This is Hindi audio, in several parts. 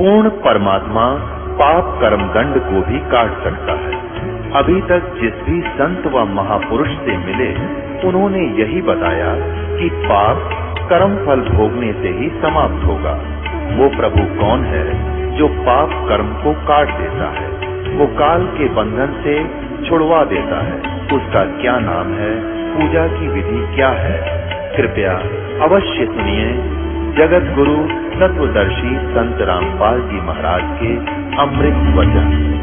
पूर्ण परमात्मा पाप कर्म दंड को भी काट सकता है। अभी तक जिस भी संत व महापुरुष से मिले उन्होंने यही बताया कि पाप कर्म फल भोगने से ही समाप्त होगा। वो प्रभु कौन है जो पाप कर्म को काट देता है, वो काल के बंधन से छुड़वा देता है। उसका क्या नाम है, पूजा की विधि क्या है? कृपया अवश्य सुनिए जगत गुरु तत्वदर्शी संत रामपाल जी महाराज के अमृत वचन।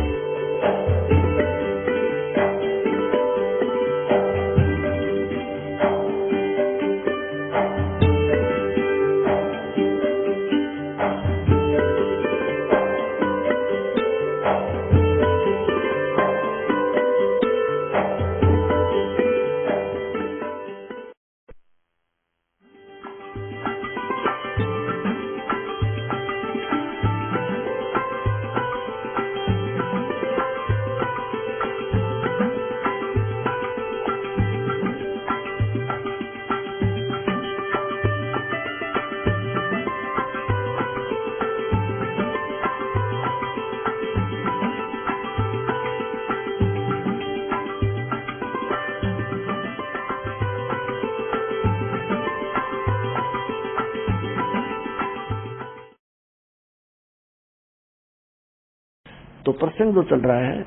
तो प्रसंग जो चल रहा है,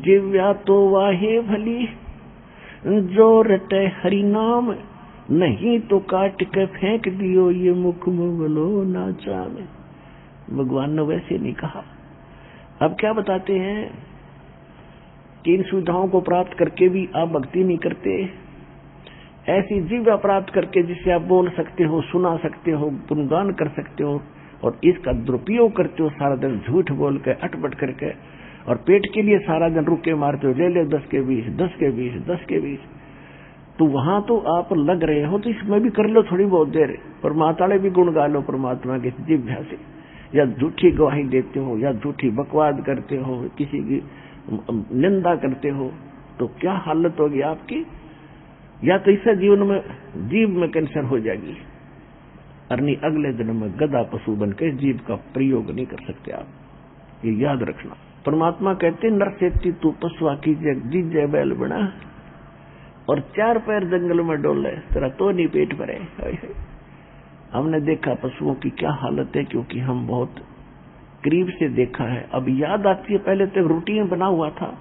दिव्या तो वाहे भली जो रटे हरि नाम, नहीं तो काट के फेंक दियो ये मुख में बोलो नाचा में। भगवान ने वैसे नहीं कहा। अब क्या बताते हैं कि इन सुविधाओं को प्राप्त करके भी आप भक्ति नहीं करते। ऐसी दिव्या प्राप्त करके जिससे आप बोल सकते हो, सुना सकते हो, गुणगान कर सकते हो, और इसका दुरुपयोग करते हो सारा दिन झूठ बोल के अटपट करके, और पेट के लिए सारा दिन रुके मारते हो, ले ले 10 के 20, 10 के 20, 10 के 20। तो वहां तो आप लग रहे हो, तो इसमें भी कर लो थोड़ी बहुत देर। परमात्मा भी गुण गा लो परमात्मा के जिह्वा से, या झूठी गवाही देते हो, या झूठी बकवाद करते हो, किसी की निंदा करते हो, तो क्या हालत होगी आपकी। या तो इससे जीवन में जीव में कैंसर हो जाएगी, और नहीं अगले दिन में गधा पशु बन के जीव का प्रयोग नहीं कर सकते आप, ये याद रखना। परमात्मा कहते नर से तू पशुआ की जीजे बैल बना, और 4 पैर जंगल में डोले, तेरा तो नहीं पेट भरे। हमने देखा पशुओं की क्या हालत है, क्योंकि हम बहुत करीब से देखा है। अब याद आती है, पहले तो रूटीन बना हुआ था,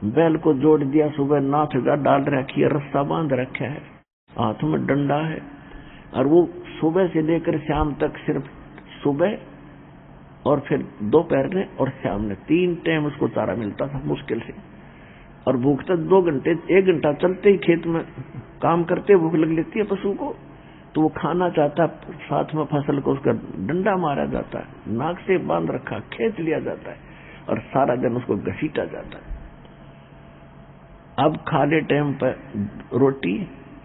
बैल को जोड़ दिया, सुबह नाथ डाल रखी है, रस्सा बांध रखा है, हाथ में डंडा है, और वो सुबह से लेकर शाम तक सिर्फ सुबह और फिर दोपहर में और शाम में 3 टाइम उसको चारा मिलता था मुश्किल से। और भूखता 2 घंटे, 1 घंटा चलते ही खेत में काम करते भूख लग लेती है पशु को, तो वो खाना चाहता, साथ में फसल को उसका डंडा मारा जाता है, नाक से बांध रखा, खेत लिया जाता है, और सारा दिन उसको घसीटा जाता है। अब खाने टाइम पर रोटी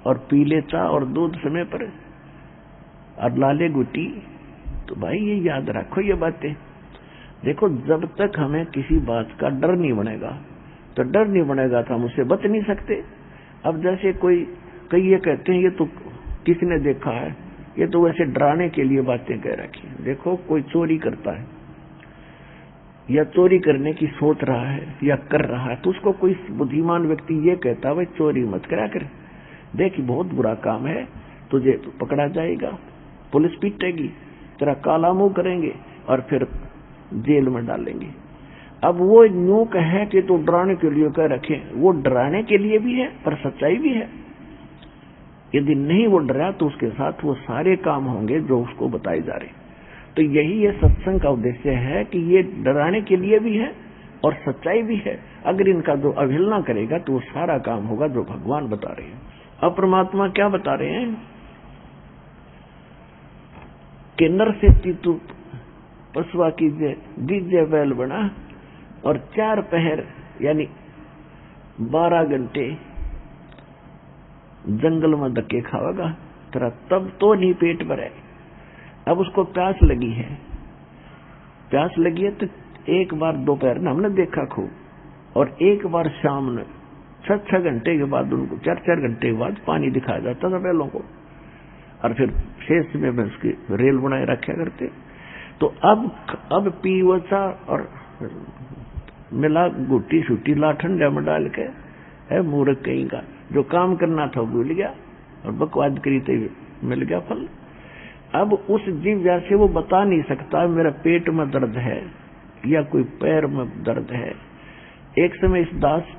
और पी ले चाह और दूध समय पर, और लाले गुटी। तो भाई ये याद रखो ये बातें। देखो, जब तक हमें किसी बात का डर नहीं बनेगा, तो डर नहीं बनेगा तो हम उससे बच नहीं सकते। अब जैसे कई ये कहते हैं, ये तो किसने देखा है, ये तो वैसे डराने के लिए बातें कह रखी है। देखो, कोई चोरी करता है या चोरी करने की सोच रहा है या कर रहा है, तो उसको कोई बुद्धिमान व्यक्ति ये कहता है भाई चोरी मत करा कर, देख बहुत बुरा काम है, तुझे तो पकड़ा जाएगा, पुलिस पीटेगी, तेरा काला मुंह करेंगे और फिर जेल में डालेंगे। अब वो न्यू कहे कि तो डराने के लिए कह रखे, वो डराने के लिए भी है पर सच्चाई भी है। यदि नहीं वो डरा तो उसके साथ वो सारे काम होंगे जो उसको बताए जा रहे। तो यही ये सत्संग का उद्देश्य है कि ये डराने के लिए भी है और सच्चाई भी है। अगर इनका जो अवहेलना करेगा तो वो सारा काम होगा जो भगवान बता रहे हैं। अब परमात्मा क्या बता रहे हैं कि नर से तू पशुआ कीजिए, दीजिए बैल बना, और 4 पहर यानी 12 घंटे जंगल में धक्के खाएगा तेरा, तब तो नहीं पेट भरे। अब उसको प्यास लगी है, प्यास लगी है तो एक बार दोपहर में हमने देखा खूब, और एक बार शाम में 6-6 घंटे के बाद उनको 4-4 घंटे के बाद पानी दिखाया जाता था बैलों को। और फिर शेष में उसकी रेल बनाए रखा करते। तो अब पी वचा और मिला गुटी सूटी ला ठंडा में डाल के, है मूर्ख कहीं का, जो काम करना था भूल गया और बकवाद करी तो मिल गया फल। अब उस जीव से वो बता नहीं सकता मेरा पेट में दर्द है या कोई पैर में दर्द है। एक समय इस दास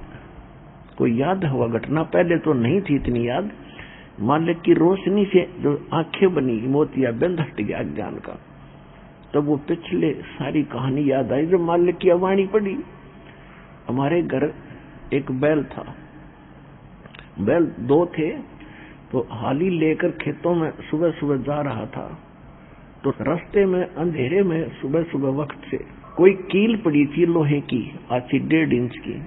को याद हुआ घटना, पहले तो नहीं थी इतनी याद, मालिक की रोशनी से जो आंखें बनी, मोतिया बंद हट गया अज्ञान का। तब वो पिछले सारी कहानी याद आई जब मालिक की अवाणी पड़ी। हमारे घर एक बैल था, बैल 2 थे, तो हाली लेकर खेतों में सुबह सुबह जा रहा था। तो रास्ते में अंधेरे में सुबह सुबह वक्त से कोई कील पड़ी थी लोहे की, आज 1.5 इंच की,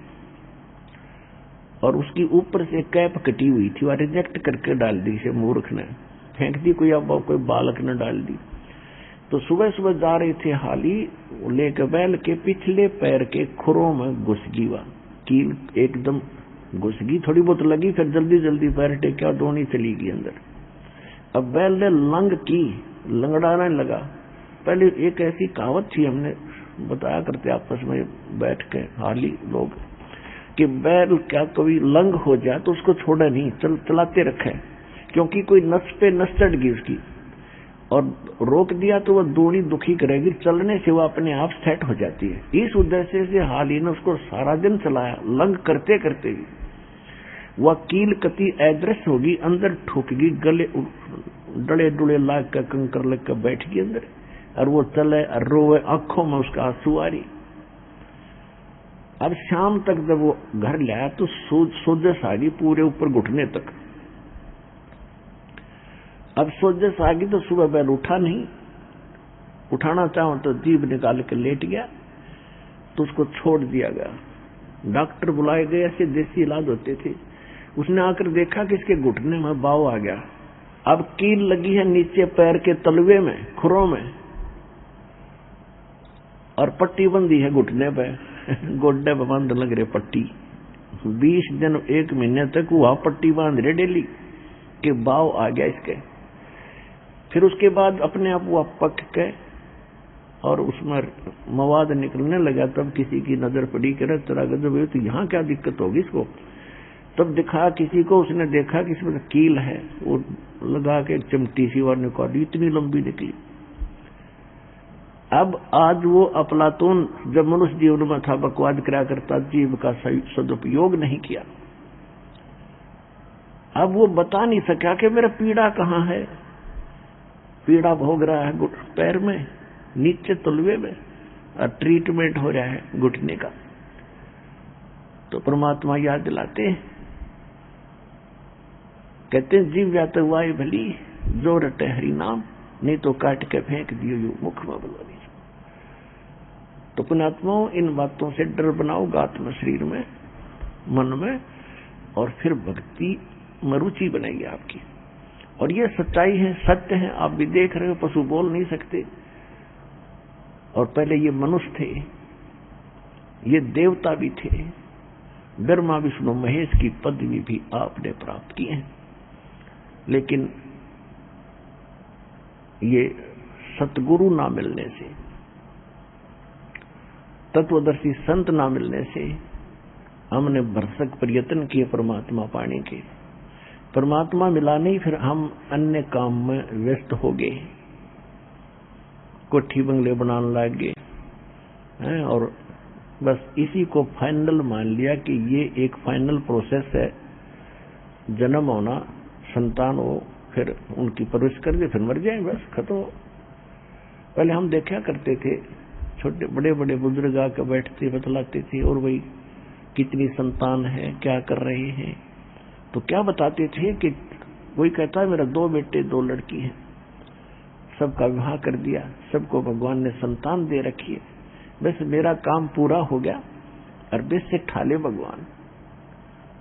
और उसकी ऊपर से कैप कटी हुई थी और रिजेक्ट करके डाल दी से मूर्ख ने, फेंक दी, कोई बालक ने डाल दी। तो सुबह सुबह जा रहे थे हाली लेकर, बैल के पिछले पैर के खुरों में घुस गई वह कील, एकदम घुस गई, थोड़ी बहुत लगी, फिर जल्दी जल्दी पैर टेका, दोनी चली गई अंदर। अब बैल ने लंग की, लंगड़ाने लगा। पहले एक ऐसी कहावत थी, हमने बताया करते आपस में बैठ के हाली लोग, कि बैल क्या कभी लंग हो जाए तो उसको छोड़े नहीं, चलाते रखे, क्योंकि कोई नस पे नस चढ़ गई उसकी और रोक दिया तो वह दूनी दुखी करेगी, चलने से वह अपने आप सेट हो जाती है। इस उद्देश्य से हाल ही ने उसको सारा दिन चलाया, लंग करते करते भी वह कील कति अदृश्य होगी, अंदर ठोकेगी, गले डले डुले लाग कर कंकर लग कर बैठ गई अंदर, और वो चले और रोए, आंखों में उसका आंसू आ रही। अब शाम तक जब वो घर लाया तो सोजस आ गई पूरे ऊपर घुटने तक। अब सोजस आ गई तो सुबह बैल उठा नहीं, उठाना चाहो तो जीभ निकाल के लेट गया, तो उसको छोड़ दिया गया। डॉक्टर बुलाए गए, ऐसे देसी इलाज होते थे। उसने आकर देखा कि इसके घुटने में बाव आ गया। अब कील लगी है नीचे पैर के तलवे में, खुरों में, और पट्टी बंदी है घुटने पे, गोड्डे पे बंद लग रहे पट्टी। 20 दिन 1 महीने तक वह पट्टी बांध रहे डेली के बाव आ गया इसके। फिर उसके बाद अपने आप वो पक के और उसमें मवाद निकलने लगा। तब किसी की नजर पड़ी, करे तेरा गजब, तो यहाँ क्या दिक्कत होगी इसको। तब दिखा किसी को, उसने देखा कि इसमें कील है, वो लगा के चिमटी सी और निकाली, इतनी लंबी निकली। अब आज वो अफलातून जब मनुष्य जीवन में था बकवाद करा करता, जीव का सदुपयोग नहीं किया। अब वो बता नहीं सका कि मेरा पीड़ा कहाँ है। पीड़ा भोग रहा है पैर में, नीचे तलवे में, और ट्रीटमेंट हो रहा है घुटने का। तो परमात्मा याद दिलाते हैं, कहते हैं जीव या तो वाई भली जो रटे हरि नाम, नहीं तो काट के फेंक दियो यू मुख में बलवानी। तो पुण्यात्माओं, इन बातों से डर बनाओ आत्म शरीर में, मन में, और फिर भक्ति में रुचि बनेगी आपकी। और ये सच्चाई है, सत्य है, आप भी देख रहे हो, पशु बोल नहीं सकते। और पहले ये मनुष्य थे, ये देवता भी थे, ब्रह्मा विष्णु महेश की पदवी भी आपने प्राप्त की है। लेकिन ये सतगुरु ना मिलने से, तत्वदर्शी संत ना मिलने से हमने भरसक प्रयत्न किए परमात्मा पाने के। परमात्मा मिला नहीं, फिर हम अन्य काम में व्यस्त हो गए, कोठी बंगले बनाने लग गए, और बस इसी को फाइनल मान लिया कि ये एक फाइनल प्रोसेस है। जन्म होना, संतान हो, फिर उनकी परवरिश कर दे, फिर मर जाए, बस खत्म हो। पहले हम देखा करते थे, छोटे बड़े बड़े बुजुर्ग आकर बैठते बतलाते थे, और वही कितनी संतान है, क्या कर रहे हैं। तो क्या बताते थे कि कोई कहता है मेरा 2 बेटे 2 लड़की हैं, सबका विवाह कर दिया, सबको भगवान ने संतान दे रखी है, बस मेरा काम पूरा हो गया, और बस से ठाले भगवान।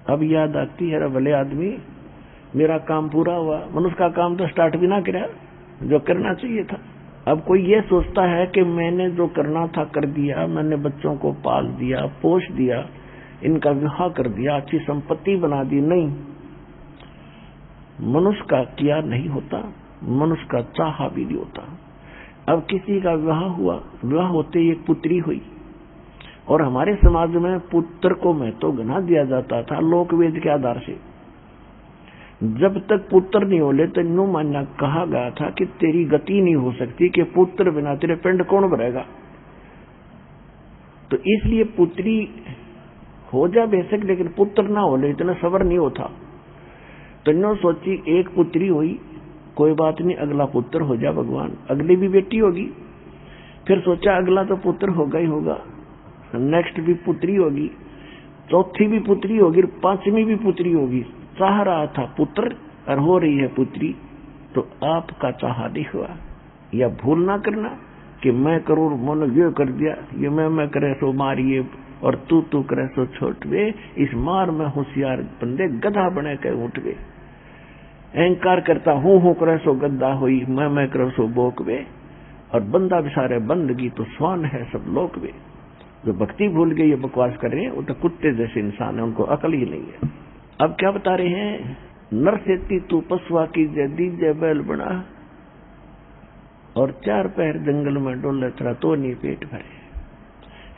अब याद आती है, भले आदमी मेरा काम पूरा हुआ, मनुष्य का काम तो स्टार्ट भी ना किया जो करना चाहिए था। अब कोई ये सोचता है कि मैंने जो करना था कर दिया, मैंने बच्चों को पाल दिया, पोष दिया, इनका विवाह कर दिया, अच्छी संपत्ति बना दी। नहीं, मनुष्य का किया नहीं होता, मनुष्य का चाहा भी नहीं होता। अब किसी का विवाह हुआ, विवाह होते ही एक पुत्री हुई, और हमारे समाज में पुत्र को महत्व घना दिया जाता था लोकवेद के आधार से। जब तक पुत्र नहीं होले तो नो मानना कहा गया था कि तेरी गति नहीं हो सकती, कि पुत्र बिना तेरे पिंड कौन भरेगा। तो इसलिए पुत्री हो जा बेशक, लेकिन पुत्र ना होले इतना सबर नहीं होता। तो नो सोची एक पुत्री हुई, कोई बात नहीं, अगला पुत्र हो जा भगवान, अगली भी बेटी होगी। फिर सोचा अगला तो पुत्र होगा ही होगा, नेक्स्ट भी पुत्री होगी, चौथी भी पुत्री होगी, पांचवी भी पुत्री होगी। चाह रहा था पुत्र और हो रही है पुत्री। तो आपका चाहा नहीं हुआ। या भूल ना करना कि मैं करूं, मन ये कर दिया, ये मैं करे सो मारिए और तू करे सो छोटवे। इस मार में होशियार बंदे गधा बने के उठवे। अहंकार करता हूं करे सो गद्दा हुई, मैं करे सो बोकवे। और बंदा बिसारे बंदगी तो स्वान है सब लोक वे। जो भक्ति भूल गए ये बकवास कर रहे हैं वो तो कुत्ते जैसे इंसान है, उनको अकल ही नहीं है। अब क्या बता रहे हैं, नर सेती तू पशुआ की दीजे बैल बना, और 4 पैर जंगल में डोले तेरा तो नहीं पेट भरे।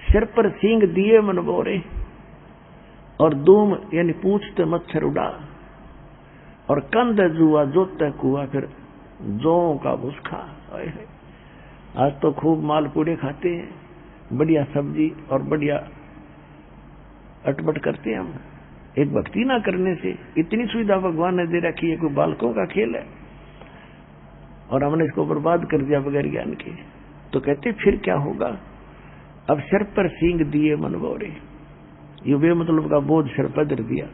सिर पर सींग दिए मन बोरे, और दूम यानी पूछते मच्छर उड़ा, और कंध जुआ जोते कुआ, फिर जौ का भूसखा। आज तो खूब मालपूड़े खाते हैं, बढ़िया सब्जी और बढ़िया अटपट करते हैं हम। एक भक्ति ना करने से इतनी सुविधा भगवान ने दे रखी है, कोई बालकों का खेल है, और हमने इसको बर्बाद कर दिया बगैर ज्ञान के। तो कहते फिर क्या होगा। अब सिर पर सींग दिए मन बोरे, ये वे मतलब का बोझ सिर पर धर दिया,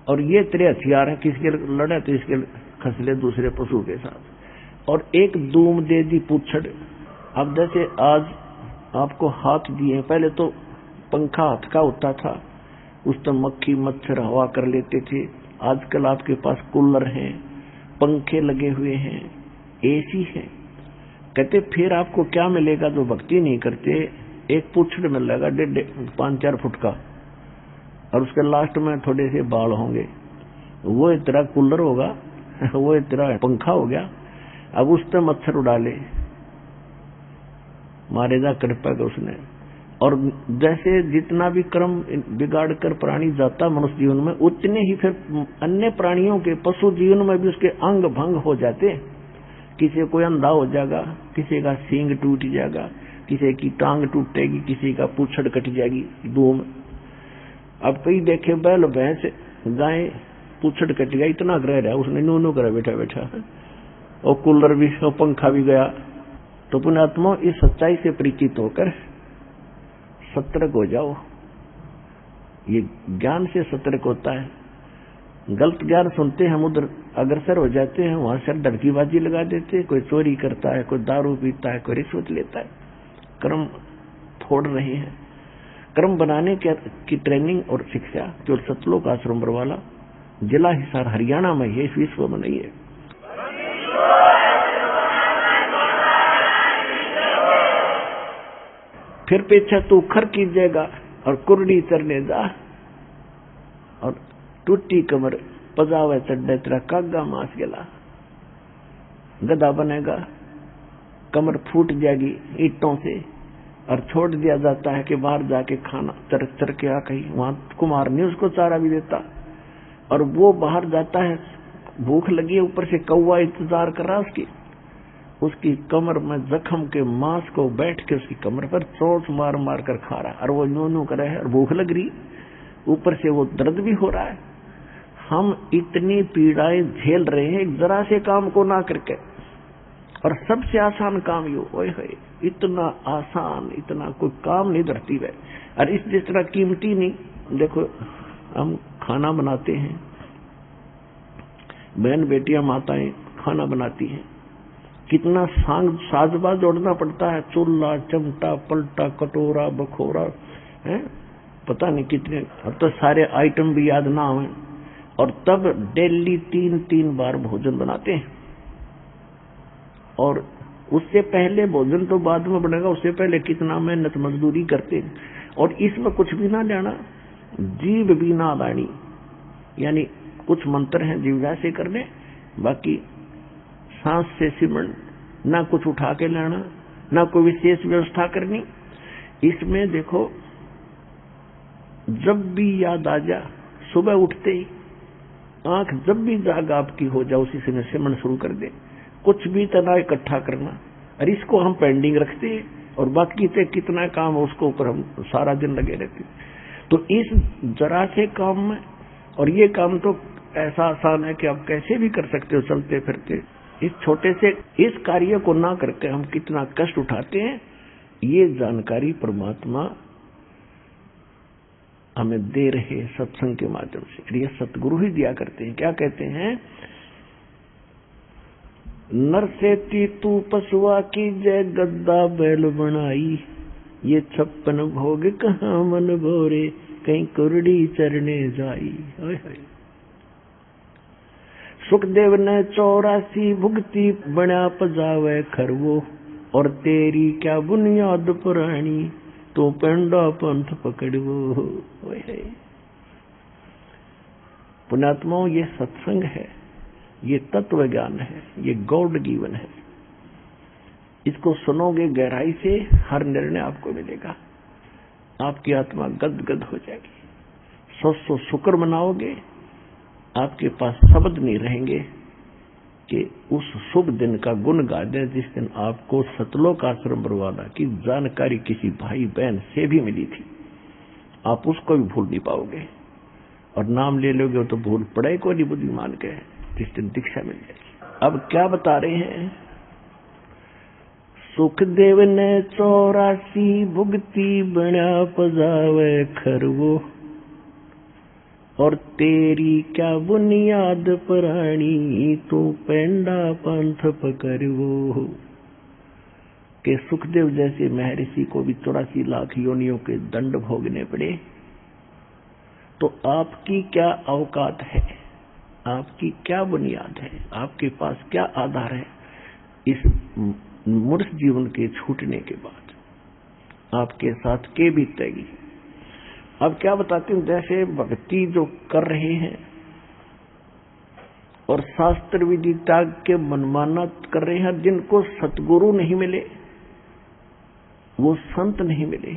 और ये तेरे हथियार है, किसके लड़े तो इसके खसले दूसरे पशु के साथ। और एक दूम दे दी पूछड़। अब जैसे आज आपको हाथ दिए, पहले तो पंखा हाथ का होता था, उस पर मक्खी मच्छर हवा कर लेते थे। आजकल आपके पास कूलर हैं, पंखे लगे हुए हैं, एसी है। कहते फिर आपको क्या मिलेगा जो भक्ति नहीं करते। एक पूछड़ मिलेगा 5-4 फुट का, और उसके लास्ट में थोड़े से बाल होंगे। वो इतना कूलर होगा, वो इतना पंखा हो गया। अब उस पर मच्छर उड़ा ले, मारेगा कृपा का उसने। और जैसे जितना भी कर्म बिगाड़ कर प्राणी जाता मनुष्य जीवन में, उतने ही फिर अन्य प्राणियों के पशु जीवन में भी उसके अंग भंग हो जाते। किसी कोई अंधा हो जाएगा, किसी का सींग टूट जाएगा, किसी की टांग टूटेगी, किसी का पूछड़ कट जाएगी धूम। अब कई देखे बैल भैंस गाय पूछड़ कट गया, इतना ग्रह रहा उसने नूनू करा बैठा बैठा, और कूलर भी और पंखा भी गया। तो पुण्यात्मा इस सच्चाई से परिचित होकर सतर्क हो जाओ। ये ज्ञान से सतर्क होता है। गलत ज्ञान सुनते हम उधर अग्रसर हो जाते हैं, वहां से डरकीबाजी लगा देते। कोई चोरी करता है, कोई दारू पीता है, कोई रिश्वत लेता है। कर्म फोड़ रहे हैं। कर्म बनाने की ट्रेनिंग और शिक्षा जो सतलोक आश्रम बरवाला जिला हिसार हरियाणा में है, इस विश्व में नहीं है। फिर पीछे तू खर कीजिएगा और कुर्डी चरने जा, और टूटी कमर पजावे चढ़े तेरा कागा मास गला। गधा बनेगा, कमर फूट जाएगी ईंटों से, और छोड़ दिया जाता है कि बाहर जाके खाना चर के आ, कहीं वहां कुमार नहीं उसको चारा भी देता, और वो बाहर जाता है, भूख लगी है, ऊपर से कौवा इंतजार कर रहा उसकी कमर में जख्म के मांस को बैठ के उसकी कमर पर चोट मार मार कर खा रहा है, और वो न्यू कर रहा है, और भूख लग रही, ऊपर से वो दर्द भी हो रहा है। हम इतनी पीड़ाएं झेल रहे हैं जरा से काम को ना करके, और सबसे आसान काम यो ओए होए, इतना आसान, इतना कोई काम नहीं धरती है। और इस जिस तरह कीमती नहीं। देखो हम खाना बनाते हैं, बहन बेटियां माताएं खाना बनाती हैं, कितना साजबाज जोड़ना पड़ता है, चूल्हा चमटा पलटा कटोरा बखोरा है, पता नहीं कितने। अब तो सारे आइटम भी याद ना हुए, और तब डेली 3-3 बार भोजन बनाते हैं। और उससे पहले भोजन तो बाद में बनेगा, उससे पहले कितना मेहनत मजदूरी करते हैं। और इसमें कुछ भी ना जाना, जीव भी ना लानी, यानी कुछ मंत्र हैं जीव से करने, बाकी सांस से सिमरण, ना कुछ उठा के लाना, ना कोई विशेष व्यवस्था करनी। इसमें देखो, जब भी याद आ जा, सुबह उठते ही आंख जब भी जाग आपकी हो जाए उसी समय सिमरण शुरू कर दे। कुछ भी तनाव इकट्ठा करना, और इसको हम पेंडिंग रखते हैं, और बाकी से कितना काम उसको ऊपर हम सारा दिन लगे रहते हैं। तो इस जरा से काम में, और ये काम तो ऐसा आसान है कि आप कैसे भी कर सकते हो चलते फिरते, इस छोटे से इस कार्य को ना करके हम कितना कष्ट उठाते हैं, ये जानकारी परमात्मा हमें दे रहे सत्संग के माध्यम से। ये सतगुरु ही दिया करते हैं। क्या कहते हैं, नर से तू पशुआ की जय गद्दा बैल बनाई, ये 56 भोग कहाँ मन भोरे, कहीं कुरड़ी चरने जाई। सुखदेव ने 84 भुगती, बना पजावे खरवो, और तेरी क्या बुनियाद पुरानी, तो पेंडा पंथ पकड़वो। पुण्यात्माओं, ये सत्संग है, ये तत्व ज्ञान है, ये गॉड गिवन है। इसको सुनोगे गहराई से, हर निर्णय आपको मिलेगा, आपकी आत्मा गदगद हो जाएगी। 100 शुक्र मनाओगे, आपके पास शब्द नहीं रहेंगे कि उस शुभ दिन का गुण गा दें जिस दिन आपको सतलोक आश्रम बरवाला की जानकारी किसी भाई बहन से भी मिली थी। आप उसको भी भूल नहीं पाओगे, और नाम ले लोगे तो भूल पड़े को नहीं बुद्धिमान के, जिस दिन दीक्षा मिल जाएगी। अब क्या बता रहे हैं, सुखदेव ने 84 भुगती, बना पजावे खरवो, और तेरी क्या बुनियाद पुरानी, तू पेंडा पंथ पकड़वो। के सुखदेव जैसे महर्षि को भी 84 लाख योनियों के दंड भोगने पड़े, तो आपकी क्या औकात है, आपकी क्या बुनियाद है, आपके पास क्या आधार है इस मूर्ख जीवन के छूटने के बाद आपके साथ के बीतेगी। अब क्या बताते हैं, जैसे भक्ति जो कर रहे हैं और शास्त्र विधि त्याग के मनमाना कर रहे हैं, जिनको सतगुरु नहीं मिले, वो संत नहीं मिले,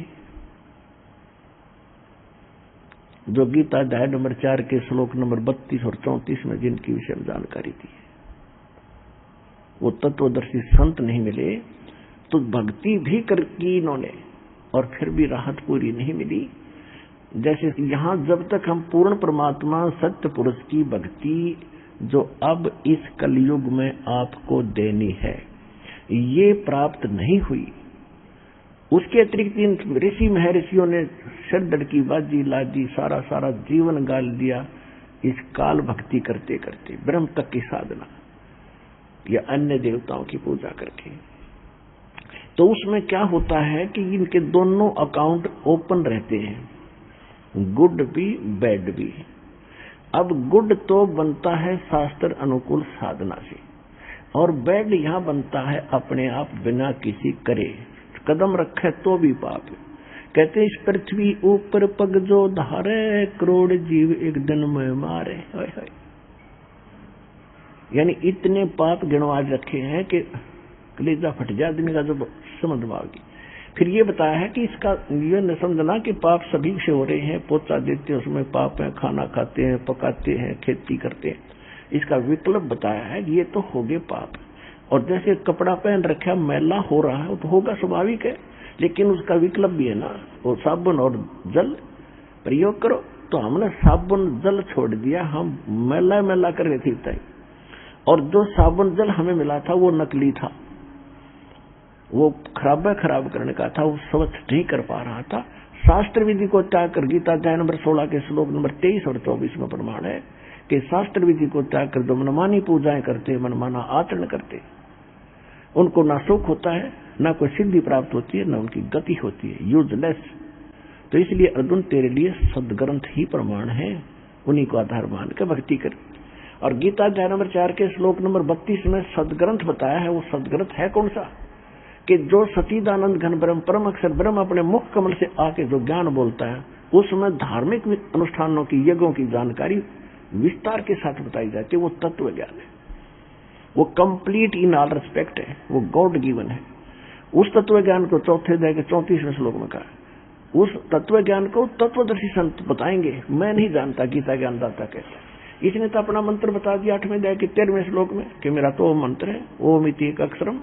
जो गीता अध्याय नंबर 4 के श्लोक नंबर 32 और 34 में जिनकी विषय में जानकारी दी है, वो तत्वदर्शी संत नहीं मिले, तो भक्ति भी कर की इन्होंने और फिर भी राहत पूरी नहीं मिली। जैसे यहां जब तक हम पूर्ण परमात्मा सत्य पुरुष की भक्ति जो अब इस कलयुग में आपको देनी है, ये प्राप्त नहीं हुई, उसके अतिरिक्त इन ऋषि महर्षियों ने सिरदर्द की बाजी लादी, सारा जीवन गाल दिया इस काल भक्ति करते करते, ब्रह्म तक की साधना या अन्य देवताओं की पूजा करके। तो उसमें क्या होता है कि इनके दोनों अकाउंट ओपन रहते हैं, गुड भी बैड भी। अब गुड तो बनता है शास्त्र अनुकूल साधना से, और बैड यहां बनता है अपने आप बिना किसी करे, कदम रखे तो भी पाप। कहते इस पृथ्वी ऊपर पग जो धारे, करोड़ जीव एक दिन में मारे। यानी इतने पाप गिनवा रखे हैं कि कलेजा फट जाए आदमी का जब समझ में आएगी। फिर ये बताया है कि इसका ये न समझना कि पाप सभी से हो रहे हैं, पोचा देते हैं उसमें पाप है, खाना खाते हैं, पकाते हैं, खेती करते हैं, इसका विकल्प बताया है। ये तो हो गए पाप, और जैसे कपड़ा पहन रखा मैला हो रहा है, वो तो होगा स्वाभाविक है, लेकिन उसका विकल्प भी है ना, वो साबुन और जल प्रयोग करो। तो हमने साबुन जल छोड़ दिया, हम मैला कर रहे थे, और जो साबुन जल हमें मिला था वो नकली था, वो खराब करने का था, वो स्वच्छ नहीं कर पा रहा था। शास्त्र विधि को त्याग कर, गीता अध्याय नंबर 16 के श्लोक नंबर 23 और 24 में प्रमाण है कि शास्त्र विधि को त्याग कर जो मनमानी पूजाएं करते, मनमाना आचरण करते, उनको ना सुख होता है, ना कोई सिद्धि प्राप्त होती है, ना उनकी गति होती है, यूजलेस। तो इसलिए अर्जुन तेरे लिए सदग्रंथ ही प्रमाण है, उन्हीं को आधार मान के भक्ति कर। और गीता अध्याय नंबर 4 के श्लोक नंबर 32 में सदग्रंथ बताया है। वो सदग्रंथ है कौन सा? कि जो सतीदानंद घन ब्रह्म परम अक्षर ब्रह्म अपने मुख कमल से आके जो ज्ञान बोलता है, उसमें धार्मिक अनुष्ठानों की, यज्ञों की जानकारी विस्तार के साथ बताई जाती है। वो तत्व ज्ञान है, वो कंप्लीट इन ऑल रिस्पेक्ट है, वो गॉड गिवन है। उस तत्व ज्ञान को चौथे अध्याय के 34वें श्लोक में कहा। उस तत्व ज्ञान को तत्वदर्शी संत बताएंगे, मैं नहीं जानता गीता ज्ञानदाता कैसे। इसने तो अपना मंत्र बता दिया 8वें अध्याय के 13वें श्लोक में कि मेरा तो मंत्र है, ओम इति एक अक्षरम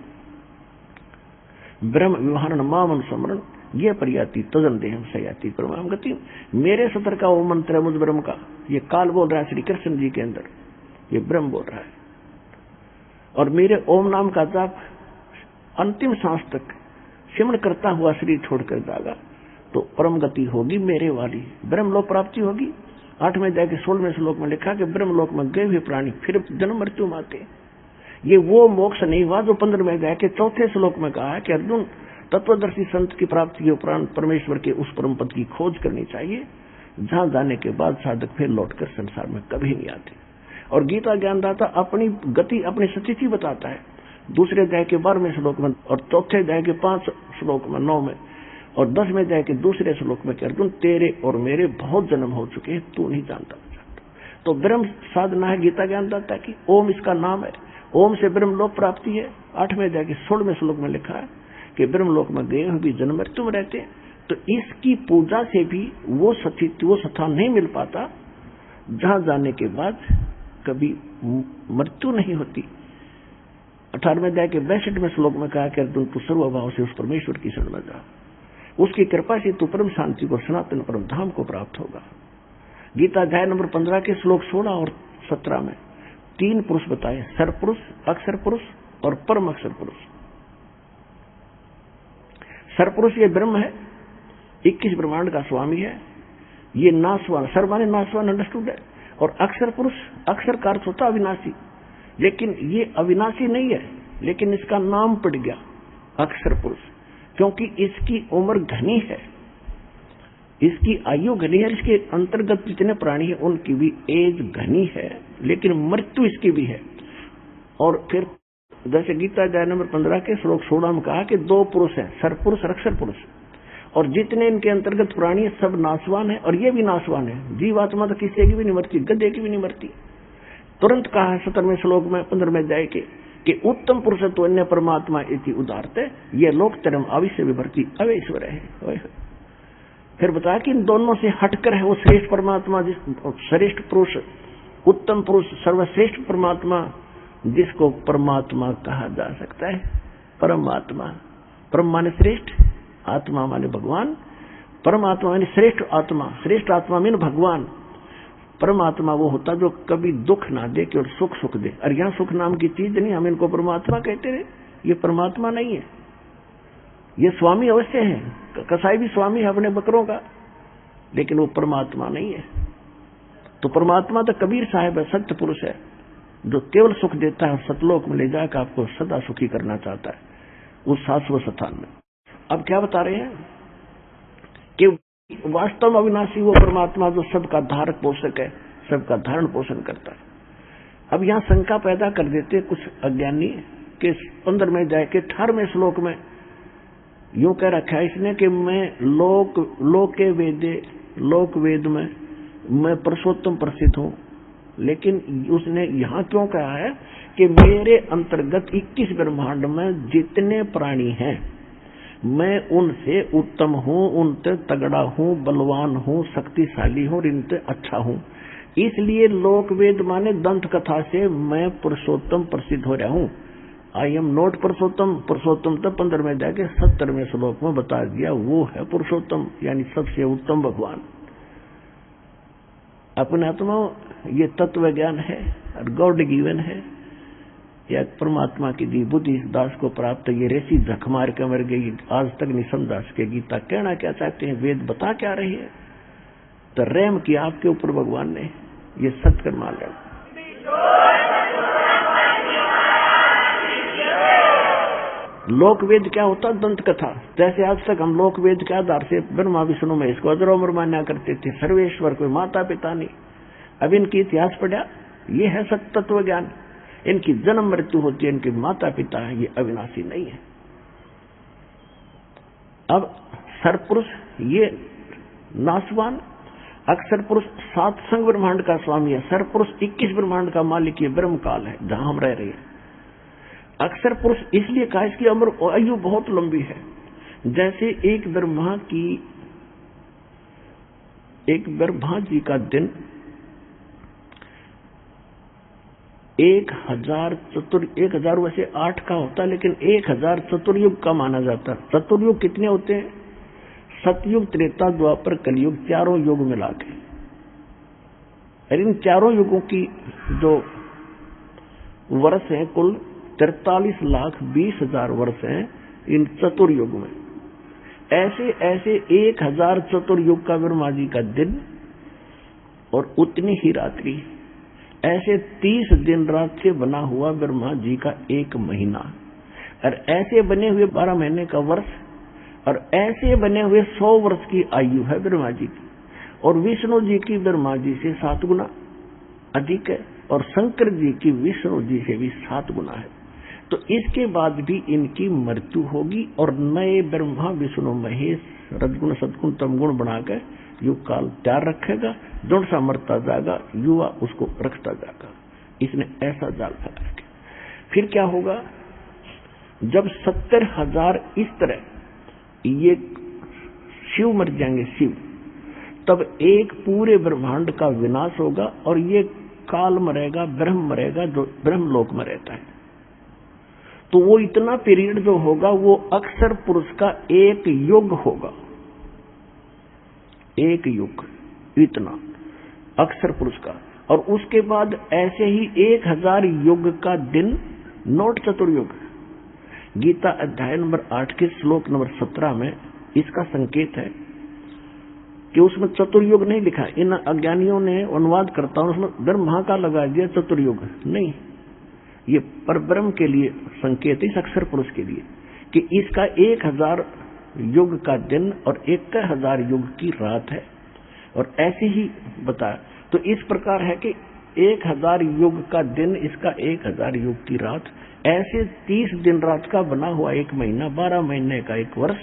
ब्रह्म विवहारण माम अनुस्मरण ये परियाति तदन देहम सयाति परमाम गति। मेरे सतर का वो मंत्र है मुझ ब्रह्म का। ये काल बोल रहा है श्री कृष्ण जी के अंदर, ये ब्रह्म बोल रहा है। और मेरे ओम नाम का जाप अंतिम सांस तक सिमरण करता हुआ शरीर छोड़कर जागा तो परम गति होगी मेरे वाली, ब्रह्मलोक प्राप्ति होगी। 8वें अध्याय के 16वें श्लोक में लिखा कि ब्रह्मलोक में गए हुए प्राणी फिर जन्म मृत्यु में आते। ये वो मोक्ष नहीं हुआ जो 15वें अध्याय के 4थे श्लोक में कहा है कि अर्जुन तत्वदर्शी संत की प्राप्ति के उपरांत परमेश्वर के उस परम पद की खोज करनी चाहिए जहां जाने के बाद साधक फिर लौटकर संसार में कभी नहीं आते। और गीता ज्ञानदाता अपनी गति अपनी स्थिति बताता है। दूसरे अध्याय के 12वें श्लोक में और चौथे अध्याय के 5 श्लोक में 9 में और 10वें अध्याय के दूसरे श्लोक में कि अर्जुन तेरे और मेरे बहुत जन्म हो चुके हैं, तू नहीं जानता। तो ब्रह्म साधना है गीता ज्ञानदाता की, ओम इसका नाम है। ओम से ब्रह्मलोक प्राप्ति है। 8वें अध्याय के 16वें श्लोक में लिखा है कि ब्रह्मलोक में गए हुए भी जन्म मृत्यु में रहते हैं। तो इसकी पूजा से भी वो स्थान नहीं मिल पाता जहां जाने के बाद कभी मृत्यु नहीं होती। 18वें अध्याय के 62वें श्लोक में कहा कि अर्जुन तू सर्वभाव से उस परमेश्वर की शरण में जा, उसकी कृपा से तू परम शांति को सनातन परम धाम को प्राप्त होगा। गीता अध्याय नंबर 15 के श्लोक 16 और 17 में 3 पुरुष बताए, सरपुरुष, अक्षर पुरुष और परम अक्षर पुरुष। सरपुरुष ये ब्रह्म है, 21 ब्रह्मांड का स्वामी है, ये नाशवान, सर माने नाशवान अंडरस्टूड है। और अक्षर पुरुष, अक्षर का अर्थ होता अविनाशी, लेकिन ये अविनाशी नहीं है, लेकिन इसका नाम पड़ गया अक्षर पुरुष क्योंकि इसकी उम्र घनी है, इसकी आयु घनी है, इसके अंतर्गत जितने प्राणी हैं उनकी भी एज घनी है, लेकिन मृत्यु इसकी भी है। और फिर जैसे गीता अध्याय नंबर 15 के श्लोक 16 में कहा कि 2 पुरुष हैं, सरपुरुष और अक्षर पुरुष, और जितने इनके अंतर्गत प्राणी सब नाशवान है और ये भी नाशवान है। जीवात्मा तो किसी की भी नहीं मरती, गधे की भी नहीं मरती। तुरंत कहा है 17वें श्लोक में 15वें अध्याय के कि उत्तम पुरुष तो अन्य परमात्मा इति उदारते, ये लोक तरम आविश्य विभर्ति अवेश्वर है। फिर बताया कि इन दोनों से हटकर है वो श्रेष्ठ परमात्मा, श्रेष्ठ पुरुष, उत्तम पुरुष, सर्वश्रेष्ठ परमात्मा जिसको परमात्मा कहा जा सकता है। परमात्मा, परम माने श्रेष्ठ, आत्मा माने भगवान, परमात्मा माने श्रेष्ठ आत्मा, श्रेष्ठ आत्मा माने भगवान। परमात्मा वो होता जो कभी दुख ना दे केवल सुख सुख दे। और यहाँ सुख नाम की चीज नहीं, हम इनको परमात्मा कहते रहे, ये परमात्मा नहीं है। ये स्वामी अवश्य है, कसाई भी स्वामी है अपने बकरों का, लेकिन वो परमात्मा नहीं है। तो परमात्मा तो कबीर साहब है, सत्य पुरुष है जो केवल सुख देता है और सतलोक में ले जाकर आपको सदा सुखी करना चाहता है उस शाश्वत स्थान में। अब क्या बता रहे हैं कि वास्तव में अविनाशी वो परमात्मा जो सबका धारक पोषक है, सबका धारण पोषण करता है। अब यहाँ शंका पैदा कर देते कुछ अज्ञानी के 15वें अध्याय के 18वें श्लोक में यूं कह रखा है इसने कि मैं लोक वेद में मैं पुरुषोत्तम प्रसिद्ध हूं, लेकिन उसने यहाँ क्यों कहा है कि मेरे अंतर्गत 21 ब्रह्मांड में जितने प्राणी हैं मैं उनसे उत्तम हूँ, उनसे तगड़ा हूँ, बलवान हूँ, शक्तिशाली हूँ और इनसे अच्छा हूँ। इसलिए लोक वेद माने दंत कथा से मैं पुरुषोत्तम प्रसिद्ध हो रहा हूँ। आई एम नॉट पुरुषोत्तम। पुरुषोत्तम तो 15वें अध्याय के 70वें श्लोक में बता दिया, वो है पुरुषोत्तम यानी सबसे उत्तम भगवान। अपने आत्मा ये तत्व ज्ञान है और गॉड गिवन है, या परमात्मा की दी बुद्धि इस दास को प्राप्त। ये रेसी झक मार के मर गई, आज तक नहीं समझा सके गीता कहना क्या चाहते हैं, वेद बता क्या रही है। तो रहम किया आपके ऊपर भगवान ने, ये सत्कर मान लिया। लोक वेद क्या होता, दंत कथा। जैसे आज तक हम लोक वेद के आधार से ब्रह्मा विष्णु महेश को अजर मान्या करते थे, सर्वेश्वर कोई माता पिता नहीं। अब इनकी इतिहास पढ़ा, ये है सत्य तत्व ज्ञान। इनकी जन्म मृत्यु होती है, इनके माता पिता है, ये अविनाशी नहीं है। अब सरपुरुष ये नाशवान, अक्षर पुरुष 7 संग ब्रह्मांड का स्वामी है, सरपुरुष 21 ब्रह्मांड का मालिक, ये ब्रह्म काल है जहां हम रह रहे हैं। अक्षर पुरुष इसलिए कहा, इसकी उम्र आयु बहुत लंबी है। जैसे एक ब्रह्मा जी का दिन 1000 वैसे 8 का होता है, लेकिन 1000 चतुर्युग का माना जाता है। चतुर्युग कितने होते हैं? सतयुग, त्रेता, द्वापर, कलयुग, चारों युग मिला के। इन चारों युगों की जो वर्ष हैं कुल 43,20,000 वर्ष हैं इन चतुर्युग में। ऐसे 1000 चतुर्युग का ब्रह्मा जी का दिन और उतनी ही रात्रि। ऐसे 30 दिन रात से बना हुआ ब्रह्मा जी का एक महीना, और ऐसे बने हुए 12 महीने का वर्ष, और ऐसे बने हुए 100 वर्ष की आयु है ब्रह्मा जी की। और विष्णु जी की ब्रह्मा जी से 7 गुना अधिक है, और शंकर जी की विष्णु जी से भी 7 गुना है। तो इसके बाद भी इनकी मृत्यु होगी, और नए ब्रह्मा विष्णु महेश रजगुण सतगुण तमगुण बनाकर युग काल तैयार रखेगा। जो सा मरता जाएगा युवा उसको रखता जाएगा। इसने ऐसा जाल फैला के फिर क्या होगा? जब 70,000 इस तरह ये शिव मर जाएंगे, शिव, तब एक पूरे ब्रह्मांड का विनाश होगा, और ये काल मरेगा, ब्रह्म मरेगा, जो ब्रह्मलोक में रहता है। तो वो इतना पीरियड जो होगा वो अक्षर पुरुष का एक युग होगा। एक युग इतना अक्षर पुरुष का। और उसके बाद ऐसे ही 1000 युग का दिन, नोट चतुर्युग। गीता अध्याय नंबर 8 के श्लोक नंबर 17 में इसका संकेत है कि उसमें चतुर्युग नहीं लिखा। इन अज्ञानियों ने अनुवाद करता हूं उसमें ब्रह्मा का लगा दिया चतुर्युग। नहीं, ये परब्रह्म के लिए संकेत है, इस अक्षर पुरुष के लिए, कि इसका 1000 युग का दिन और 1000 युग की रात है। और ऐसे ही बताया। तो इस प्रकार है कि 1000 युग का दिन, इसका 1000 युग की रात, ऐसे 30 दिन रात का बना हुआ एक महीना, 12 महीने का एक वर्ष,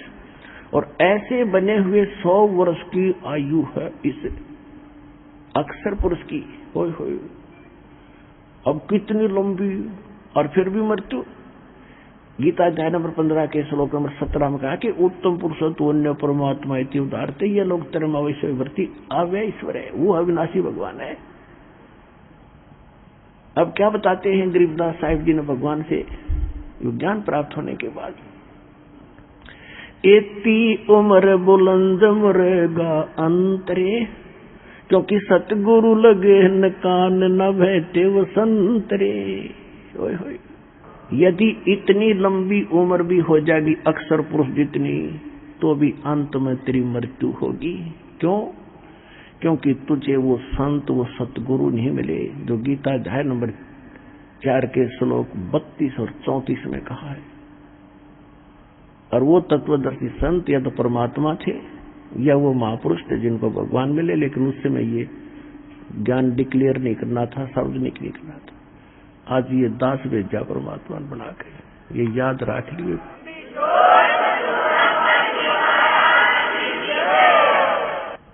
और ऐसे बने हुए 100 वर्ष की आयु है इस अक्षर पुरुष की। होय होय, अब कितनी लंबी, और फिर भी मृत्यु। गीता अध्याय नंबर 15 के श्लोक नंबर 17 में कहा कि उत्तम पुरुष तो अन्य परमात्मा इति उदारते, ये लोग term अवश्य वर्ती अव्यय ईश्वर है, वो अविनाशी भगवान है। अब क्या बताते हैं गरीबदास साहिब जी ने भगवान से ज्ञान प्राप्त होने के बाद? इति उम्र बुलंद मरेगा अंतरे, क्योंकि सतगुरु लगे न कान न बैठे वो संतरे। होय होय, यदि इतनी लंबी उम्र भी हो जाएगी अक्षर पुरुष जितनी, तो भी अंत में तेरी मृत्यु होगी। क्यों? क्योंकि तुझे वो संत, वो सतगुरु नहीं मिले जो गीता अध्याय नंबर 4 के श्लोक 32 और 34 में कहा है। और वो तत्वदर्शी संत या तो परमात्मा थे या वो महापुरुष थे जिनको भगवान मिले, लेकिन उस समय ये ज्ञान डिक्लेयर नहीं करना था, सार्वजनिक नहीं करना था। आज ये दास भेजा परमात्मा बना के, ये याद रख लिए।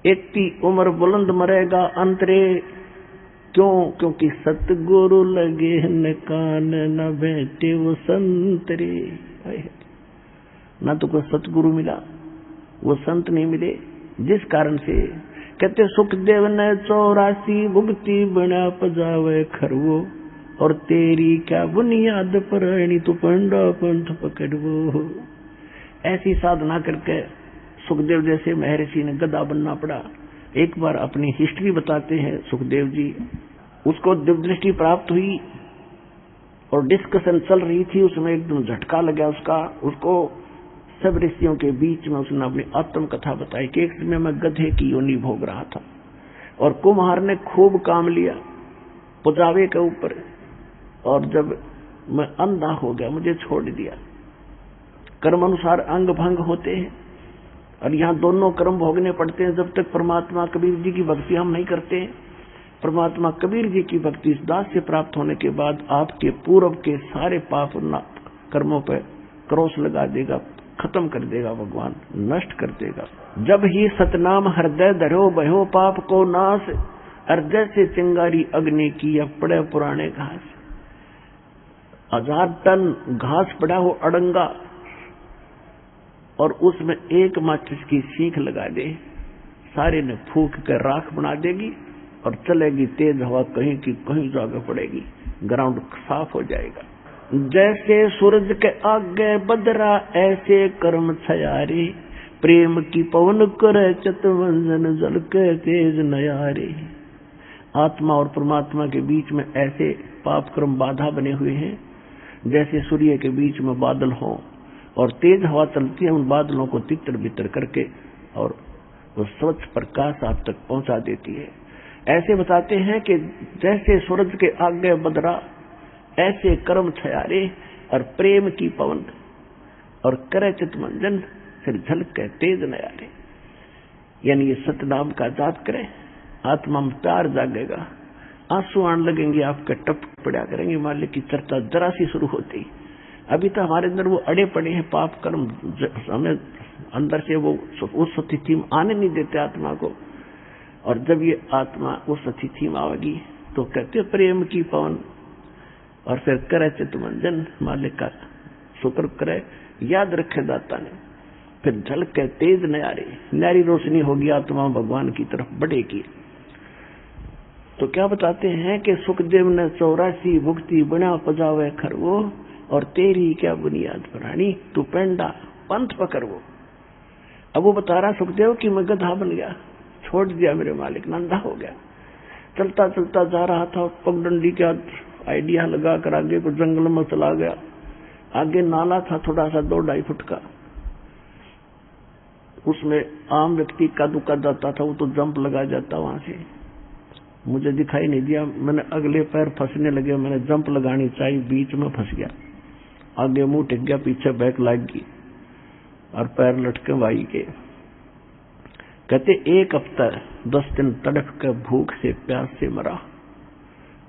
इतनी उम्र बुलंद मरेगा अंतरे, क्यों? क्योंकि सतगुरु लगे न कान न बैठे वो संतरे। ना तो कोई सतगुरु मिला, वो संत नहीं मिले, जिस कारण से कहते सुखदेव ने 84 भुगती बना पजावे खरवो, और तेरी क्या बुनियाद पर तू पंडा पंथ पकड़वो। ऐसी साधना करके सुखदेव जैसे महर्षि ने गधा बनना पड़ा। एक बार अपनी हिस्ट्री बताते हैं सुखदेव जी, उसको दिव्य दृष्टि प्राप्त हुई और डिस्कशन चल रही थी, उसमें एकदम झटका लगा उसको सब ऋषियों के बीच में उसने अपनी आत्म कथा बताई कि एक समय मैं गधे की योनि भोग रहा था और कुम्हार ने खूब काम लिया पुजावे के ऊपर, और जब मैं अंधा हो गया मुझे छोड़ दिया। कर्म अनुसार अंग भंग होते हैं और यहाँ दोनों कर्म भोगने पड़ते हैं जब तक परमात्मा कबीर जी की भक्ति हम नहीं करते हैं। परमात्मा कबीर जी की भक्ति इस दास से प्राप्त होने के बाद आपके पूर्व के सारे पाप कर्मों पर क्रॉस लगा देगा, खत्म कर देगा, भगवान नष्ट कर देगा। जब ही सतनाम हृदय धरो बहो पाप को नाश, हृदय से चिंगारी अग्नि की या पड़े पुराने घास। 1000 टन घास पड़ा हो अड़ंगा, और उसमें एक माचिस की सीख लगा दे, सारे ने फूंक कर राख बना देगी और चलेगी तेज हवा, कहीं की कहीं जाके पड़ेगी, ग्राउंड साफ हो जाएगा। जैसे सूरज के आगे बदरा ऐसे कर्म छयारे, प्रेम की पवन करे चितवंजन जल के तेज नयारे। आत्मा और परमात्मा के बीच में ऐसे पाप कर्म बाधा बने हुए हैं, जैसे सूर्य के बीच में बादल हो और तेज हवा चलती है, उन बादलों को तितर बितर करके और वो स्वच्छ प्रकाश आप तक पहुंचा देती है। ऐसे बताते हैं कि जैसे सूरज के आगे बदरा ऐसे कर्म छयारे, और प्रेम की पवन और करे चितमंजन फिर झलके तेज नयारे। यानी ये सतनाम का जाप करें, आत्मा में प्यार जागेगा, आंसू आने लगेंगे, आपके टप पड़ा करेंगे, मालिक की चर्चा जरा सी शुरू होती। अभी तो हमारे अंदर वो अड़े पड़े हैं पाप कर्म, हमें अंदर से वो उस स्थिति में आने नहीं देते आत्मा को। और जब ये आत्मा उस स्थिति में आएगी तो कहते प्रेम की पवन, और फिर करे चितमंजन, मालिक का शुक्र करे, याद रखे दाता ने, फिर झलके तेज न्यारी रोशनी होगी, आत्मा भगवान की तरफ बढ़ेगी। तो क्या बताते हैं कि सुखदेव ने 84 भुक्ति बना पजावे खरवो, और तेरी क्या बुनियाद प्राणी तू पेंडा पंथ पकड़ वो। अब वो बता रहा सुखदेव कि मैं गधा बन गया, छोड़ दिया मेरे मालिक, नंदा हो गया, चलता चलता जा रहा था, पगडंडी का आइडिया लगा कर आगे को जंगल में चला गया। आगे नाला था थोड़ा सा 2-2.5 फुट का, उसमें आम व्यक्ति कदूका जाता था, वो तो जंप लगा जाता वहां से। मुझे दिखाई नहीं दिया, मैंने अगले पैर फंसने लगे, मैंने जंप लगानी चाहिए, बीच में फंस गया, आगे मुंह टिक गया, पीछे बैक लग गई और पैर लटके भाई के। कहते 1 हफ्ता 10 दिन तड़प कर भूख से प्यास से मरा,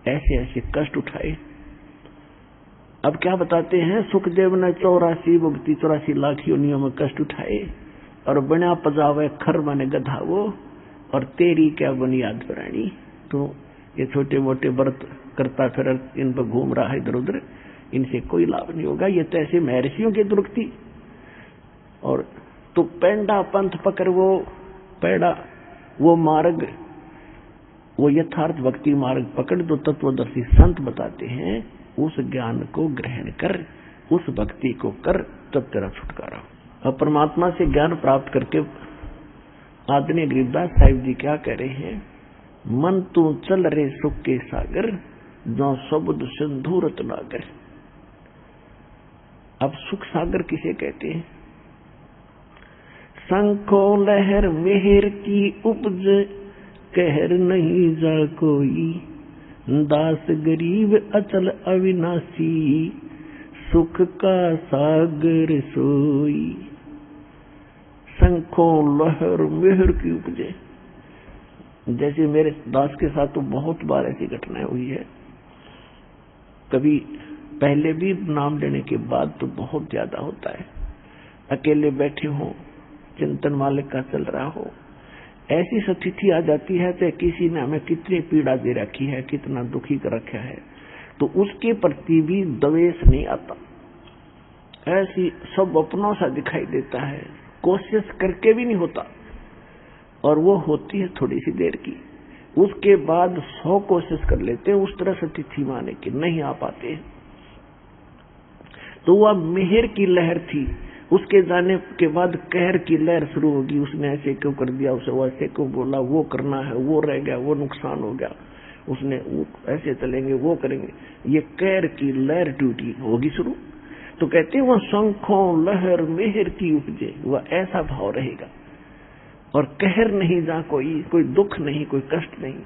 ऐसे ऐसे कष्ट उठाए। अब क्या बताते हैं, सुखदेव ने 84 भुक्ति 84 लाख योनियों में कष्ट उठाए, और बना पजावे खर माने गधा वो, और तेरी क्या बुनियाद प्राणी। तो ये छोटे मोटे व्रत करता फिर इन पर घूम रहा है इधर उधर, इनसे कोई लाभ नहीं होगा, ये तो ऐसे महर्षियों की दुर्गति। और तो पेंडा पंथ पकड़ वो पैड़ा, वो मार्ग, वो यथार्थ भक्ति मार्ग पकड़ दो। तत्वदर्शी संत बताते हैं उस ज्ञान को ग्रहण कर, उस भक्ति को कर, तब तेरा छुटकारा। और परमात्मा से ज्ञान प्राप्त करके आदरणीय गरीबदास साहिब जी क्या कह रहे हैं, मन तू चल रे सुख के सागर, जो शब्द सिंधु रत्नागर। अब सुख सागर किसे कहते हैं? शंखो लहर मेहर की उपज, कहर नहीं जा कोई, दास गरीब अचल अविनाशी, सुख का सागर सोई। शंखों लहर मेहर की उपजे, जैसे मेरे दास के साथ तो बहुत बार ऐसी घटनाएं हुई है, कभी पहले भी नाम लेने के बाद तो बहुत ज्यादा होता है। अकेले बैठे हो, चिंतन मालिक का चल रहा हो, ऐसी स्थिति आ जाती है तो किसी ने हमें कितनी पीड़ा दे रखी है, कितना दुखी कर रखा है, तो उसके प्रति भी द्वेष नहीं आता, ऐसी सब अपनों सा दिखाई देता है, कोशिश करके भी नहीं होता, और वो होती है थोड़ी सी देर की, उसके बाद 100 कोशिश कर लेते हैं उस तरह स्थिति में आने की, नहीं आ पाते। तो वह मेहर की लहर थी, उसके जाने के बाद कहर की लहर शुरू होगी, उसने ऐसे क्यों कर दिया, उसे वो ऐसे क्यों बोला, वो करना है, वो रह गया, वो नुकसान हो गया, उसने वो ऐसे चलेंगे, वो करेंगे, ये कहर की लहर टूटी होगी शुरू। तो कहते हैं वह शंखों लहर मेहर की उपजे, वह ऐसा भाव रहेगा, और कहर नहीं जा कोई दुख नहीं, कोई कष्ट नहीं।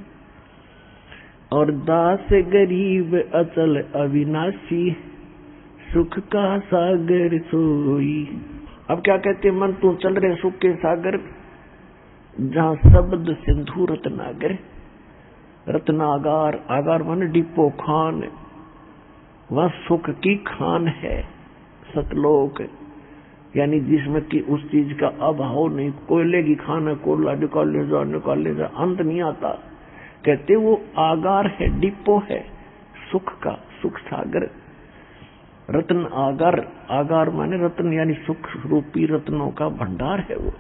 और दास गरीब अचल अविनाशी, सुख का सागर सोई। अब क्या कहते हैं, मन तू चल रहे सुख के सागर, जहां शब्द सिंधु रत्नागर, रत्नागार, आगार माने डिपो खान, वह सुख की खान है, सतलोक, यानी जिसमें कि उस चीज का अभाव नहीं। कोयले की खान है, कोयला निकाल ले जा, अंत नहीं आता। कहते वो आगार है, डिपो है सुख का, सुख सागर। रत्न आगार, आगार माने रत्न यानी सुख रूपी रत्नों का भंडार है वो।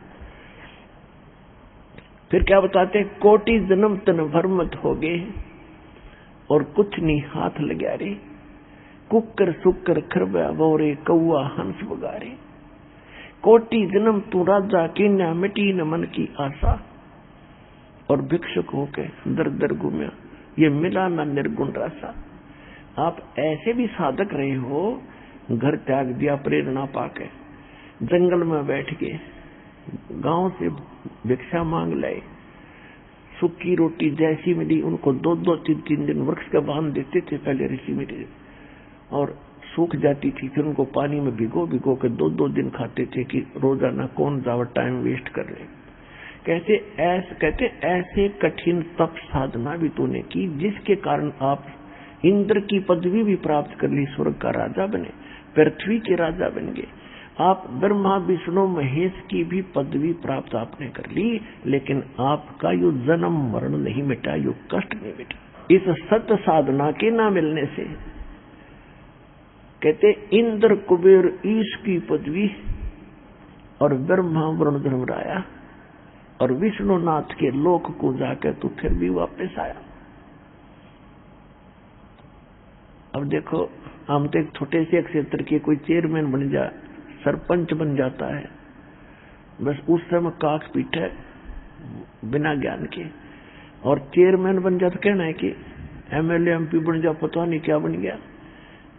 फिर क्या बताते हैं, कोटि जन्म तन भर मत हो गए और कुछ नहीं हाथ लगा रे, कुकर सुकर खरबा बोरे कौआ हंस बगारे। कोटि जन्म तू राजा की न मिटी न मन की आशा, और भिक्षुक होके दर दर घूमया, ये मिला ना निर्गुण रासा। आप ऐसे भी साधक रहे हो, घर त्याग दिया प्रेरणा पाके, जंगल में बैठ के गांव से भिक्षा मांग लाए, सूखी रोटी जैसी मिली उनको 2-2 3-3 दिन वृक्ष का बांध देते थे पहले ऋषि मुनि, और सूख जाती थी, फिर उनको पानी में भिगो भिगो के 2-2 दिन खाते थे कि रोजाना कौन ज्यादा टाइम वेस्ट कर रहे। कहते ऐसे कठिन तप साधना भी तूने की जिसके कारण आप इंद्र की पदवी भी प्राप्त कर ली, स्वर्ग का राजा बने, पृथ्वी के राजा बन गए। आप ब्रह्मा विष्णु महेश की भी पदवी प्राप्त आपने कर ली, लेकिन आपका यो जन्म मरण नहीं मिटा, यो कष्ट नहीं मिटा इस सत्य साधना के ना मिलने से। कहते इंद्र कुबेर ईश की पदवी और ब्रह्मा वरुण धर्मराया और विष्णुनाथ के लोक को जाकर तू फिर भी वापस आया। अब देखो, हम तो एक छोटे से क्षेत्र के कोई चेयरमैन बन जा, सरपंच बन जाता है, बस उस समय काक पीटे बिना ज्ञान के, और चेयरमैन बन जाता कहना है कि एमएलए एमपी बन जा, पता नहीं क्या बन गया।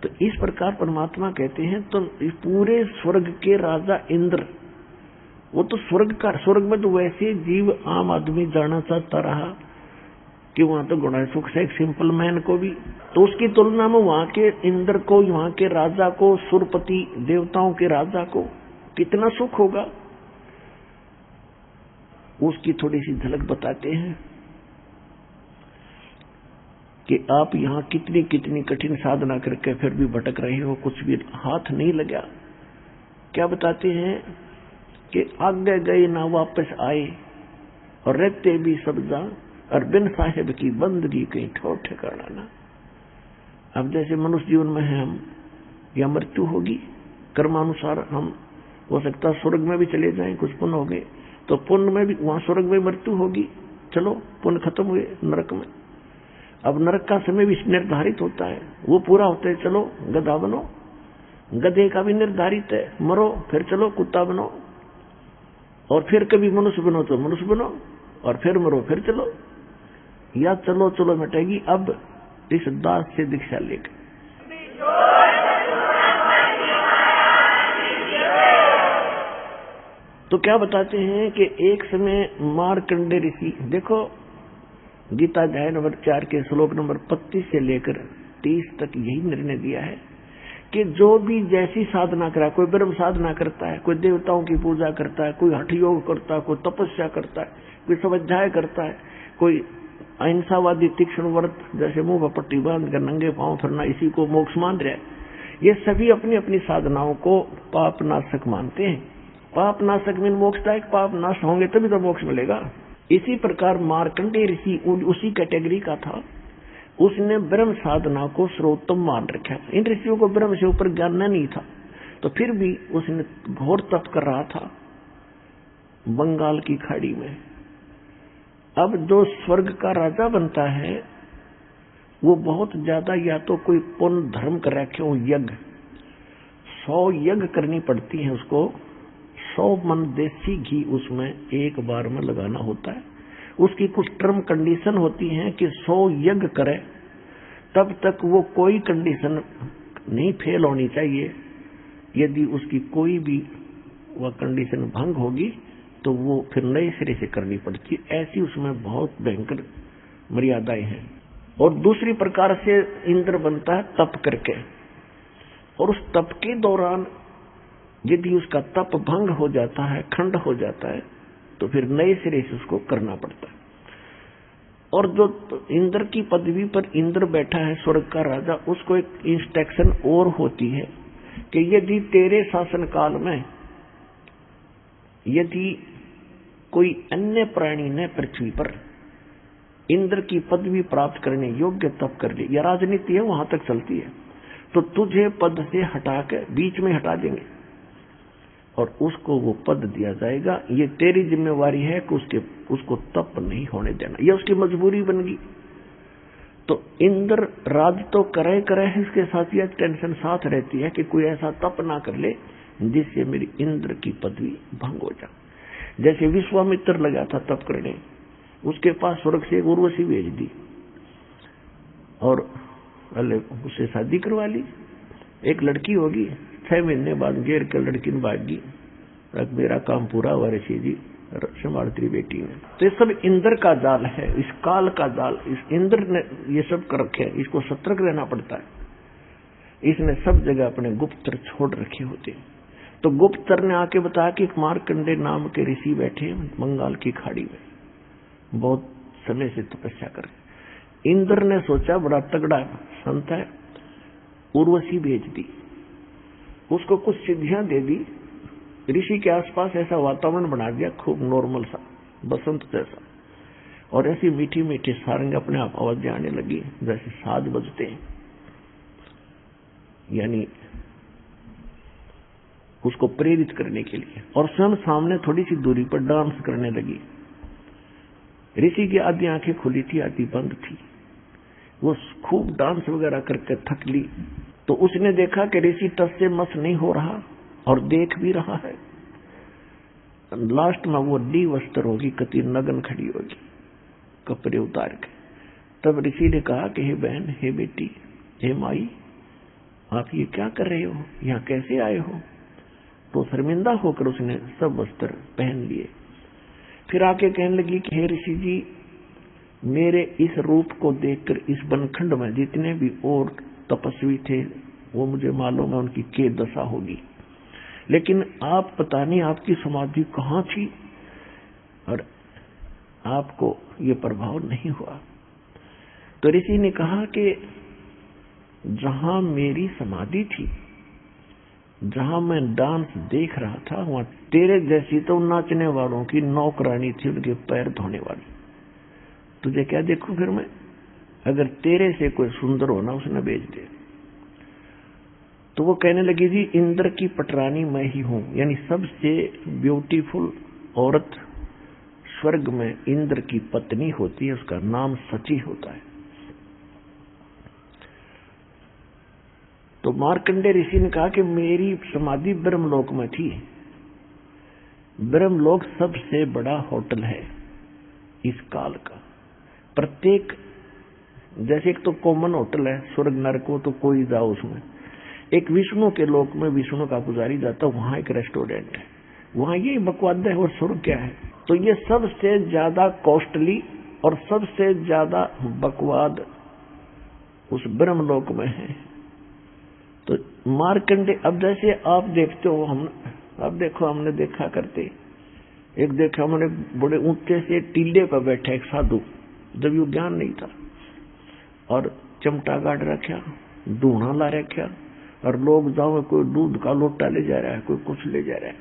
तो इस प्रकार परमात्मा कहते हैं तो पूरे स्वर्ग के राजा इंद्र, वो तो स्वर्ग में तो वैसे जीव आम आदमी जाना चाहता रहा कि वहां तो गुणा सुख से एक सिंपल मैन को भी, तो उसकी तुलना में वहां के इंद्र को, वहां के राजा को, सुरपति देवताओं के राजा को कितना सुख होगा, उसकी थोड़ी सी झलक बताते हैं कि आप यहाँ कितनी कितनी कठिन साधना करके फिर भी भटक रहे हो, कुछ भी हाथ नहीं लगा। क्या बताते हैं कि आगे गए ना वापस आए और रहते भी सब जा, और बिन साहेब की बंदगी कहीं ठोर ठिकाना ना। अब जैसे मनुष्य जीवन में है हम, या मृत्यु होगी, कर्मानुसार हम हो सकता स्वर्ग में भी चले जाएं, कुछ पुण्य हो गए तो पुण्य में भी वहां स्वर्ग में मृत्यु होगी, चलो पुण्य खत्म हुए नरक में। अब नरक का समय भी निर्धारित होता है, वो पूरा होता है, चलो गधा बनो, गधे का भी निर्धारित है, मरो फिर चलो कुत्ता बनो, और फिर कभी मनुष्य बनो तो मनुष्य बनो, और फिर मरो फिर चलो, या चलो चलो मिटेगी अब इस दास से दीक्षा लेकर। तो क्या बताते हैं कि एक समय मार्कंडे ऋषि, देखो गीता अध्याय नंबर 4 के श्लोक नंबर 25 से लेकर 30 तक यही निर्णय दिया है कि जो भी जैसी साधना करा, कोई ब्रह्म साधना करता है, कोई देवताओं की पूजा करता है, कोई हठ योग करता है, कोई तपस्या करता है, कोई स्वाध्याय करता है, कोई अहिंसावादी तीक्ष्ण व्रत जैसे मुंह पर पट्टी बांध कर नंगे पांव फिरना, इसी को मोक्ष मान रहे हैं। ये सभी अपनी अपनी साधनाओं को पाप नाशक मानते हैं। पाप नाशक में मोक्षदायक, पाप नाश होंगे तभी तो मोक्ष मिलेगा। इसी प्रकार मार्कंडेय ऋषि उसी कैटेगरी का था, उसने ब्रह्म साधना को सर्वोत्तम मान रखा। इन ऋषियों को ब्रह्म से ऊपर ज्ञान नहीं था, तो फिर भी उसने घोर तप कर रहा था बंगाल की खाड़ी में। अब जो स्वर्ग का राजा बनता है वो बहुत ज्यादा या तो कोई पुण्य धर्म कर रखे हो, यज्ञ 100 यज्ञ करनी पड़ती है उसको, 100 मन देसी घी उसमें एक बार में लगाना होता है। उसकी कुछ टर्म कंडीशन होती है कि 100 यज्ञ करे तब तक वो कोई कंडीशन नहीं फेल होनी चाहिए। यदि उसकी कोई भी वह कंडीशन भंग होगी तो वो फिर नए सिरे से करनी पड़ती है। ऐसी उसमें बहुत भयंकर मर्यादाएं हैं। और दूसरी प्रकार से इंद्र बनता है तप करके, और उस तप के दौरान यदि उसका तप भंग हो जाता है, खंड हो जाता है, तो फिर नए सिरे से उसको करना पड़ता है। और जो इंद्र की पदवी पर इंद्र बैठा है, स्वर्ग का राजा, उसको एक इंस्ट्रक्शन और होती है कि यदि तेरे शासन काल में यदि कोई अन्य प्राणी ने पृथ्वी पर इंद्र की पदवी प्राप्त करने योग्य तप कर ली, या राजनीति है वहां तक चलती है, तो तुझे पद से हटा के बीच में हटा देंगे और उसको वो पद दिया जाएगा। ये तेरी जिम्मेवारी है कि उसको तप नहीं होने देना, ये उसकी मजबूरी बन गई। तो इंद्र राज तो करे इसके साथ यह टेंशन साथ रहती है कि कोई ऐसा तप ना कर ले जिससे मेरी इंद्र की पदवी भंग हो जाए। जैसे विश्वामित्र लगा था तप करने, उसके पास स्वर्ग से एक उर्वशी भेज दी और उससे शादी करवा ली। एक लड़की होगी, 6 महीने बाद घेर कर लड़की ने भाग गई, मेरा काम पूरा हुआ ऋषि जी, संभाल तेरी बेटी ने। तो ये सब इंद्र का जाल है, इस काल का जाल, इस इंद्र ने ये सब कर रखे हैं। इसको सतर्क रहना पड़ता है। इसने सब जगह अपने गुप्तचर छोड़ रखे होते हैं। तो गुप्तचर ने आके बताया कि मार्कंडे नाम के ऋषि बैठे बंगाल की खाड़ी में, बहुत समय से तपस्या कर रहे। इंद्र ने सोचा बड़ा तगड़ा संत है, उर्वशी भेज दी, उसको कुछ सिद्धियां दे दी, ऋषि के आसपास ऐसा वातावरण बना दिया खूब नॉर्मल सा, बसंत जैसा, और ऐसी मीठी मीठी सारंग अपने आप आवाजें आने लगी जैसे साज बजते हैं, यानी उसको प्रेरित करने के लिए। और स्वयं सामने थोड़ी सी दूरी पर डांस करने लगी। ऋषि की आधी आंखें खुली थी, आधी बंद थी। वो खूब डांस वगैरह करके थक ली। तो उसने देखा कि ऋषि टस से मस नहीं हो रहा और देख भी रहा है। लास्ट में वो डी वस्त्र होगी, कति नगन खड़ी होगी, कपड़े उतार के। तब ऋषि ने कहा कि हे बहन, हे बेटी, हे माई, आप ये क्या कर रहे हो, यहाँ कैसे आए हो? तो शर्मिंदा होकर उसने सब वस्त्र पहन लिए। फिर आके कहने लगी कि हे ऋषि जी, मेरे इस रूप को देखकर इस बनखंड में जितने भी और तपस्वी थे वो मुझे मालूम है उनकी क्या दशा होगी, लेकिन आप पता नहीं आपकी समाधि कहाँ थी और आपको ये प्रभाव नहीं हुआ। तो ऋषि ने कहा कि जहां मेरी समाधि थी, जहां मैं डांस देख रहा था, वहां तेरे जैसी तो नाचने वालों की नौकरानी थी, उनके पैर धोने वाली। तुझे क्या देखूं फिर मैं? अगर तेरे से कोई सुंदर होना उसने भेज दे। तो वो कहने लगी जी, इंद्र की पटरानी मैं ही हूं, यानी सबसे ब्यूटीफुल औरत स्वर्ग में इंद्र की पत्नी होती है, उसका नाम सची होता है। तो मार्कंडे ऋषि ने कहा कि मेरी समाधि ब्रह्मलोक में थी। ब्रह्मलोक सबसे बड़ा होटल है इस काल का। प्रत्येक, जैसे एक तो कॉमन होटल है स्वर्ग नरक, तो कोई जाओ उसमें। एक विष्णु के लोक में विष्णु का पुजारी जाता, वहां एक रेस्टोरेंट है, वहां ये बकवाद है। और स्वर्ग क्या है? तो ये सबसे ज्यादा कॉस्टली और सबसे ज्यादा बकवाद उस ब्रह्मलोक में है। तो मार्कंडे, अब जैसे आप देखते हो, अब देखो हमने देखा करते, एक देखा हमने बड़े ऊंचे से टीले पर बैठा एक साधु, जब यू ज्ञान नहीं था, और चमटा गाड़ रखा, दूना ला रखा, और लोग जाओ, कोई दूध का लोटा ले जा रहा है, कोई कुछ ले जा रहा है,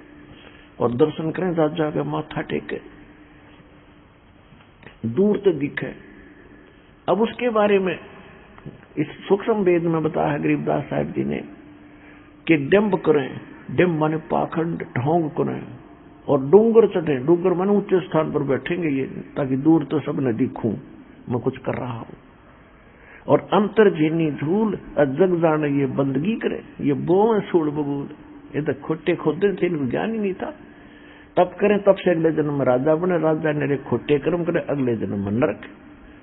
और दर्शन करें राजा के माथा टेके, दूर तक दिखे। अब उसके बारे में इस सूक्ष्म वेद में बताया गरीबदास साहब जी ने कि डिम्ब करें, डिम्ब माने पाखंड, ढोंग करें, और डूंगर चढ़े, डूंगर माने ऊंचे स्थान पर बैठेंगे ये, ताकि दूर तो सब न दिखूं मैं कुछ कर रहा हूं। और अंतर झीनी झूल जग जाने ये बंदगी करे, ये बोए सूड़ बबूल, ये तो खोटे खोदे थे, इनको ज्ञान ही नहीं था। तप करें, तप से अगले जन्म में राजा बने, राजा ने खोटे कर्म करे, अगले जन्म में नरक।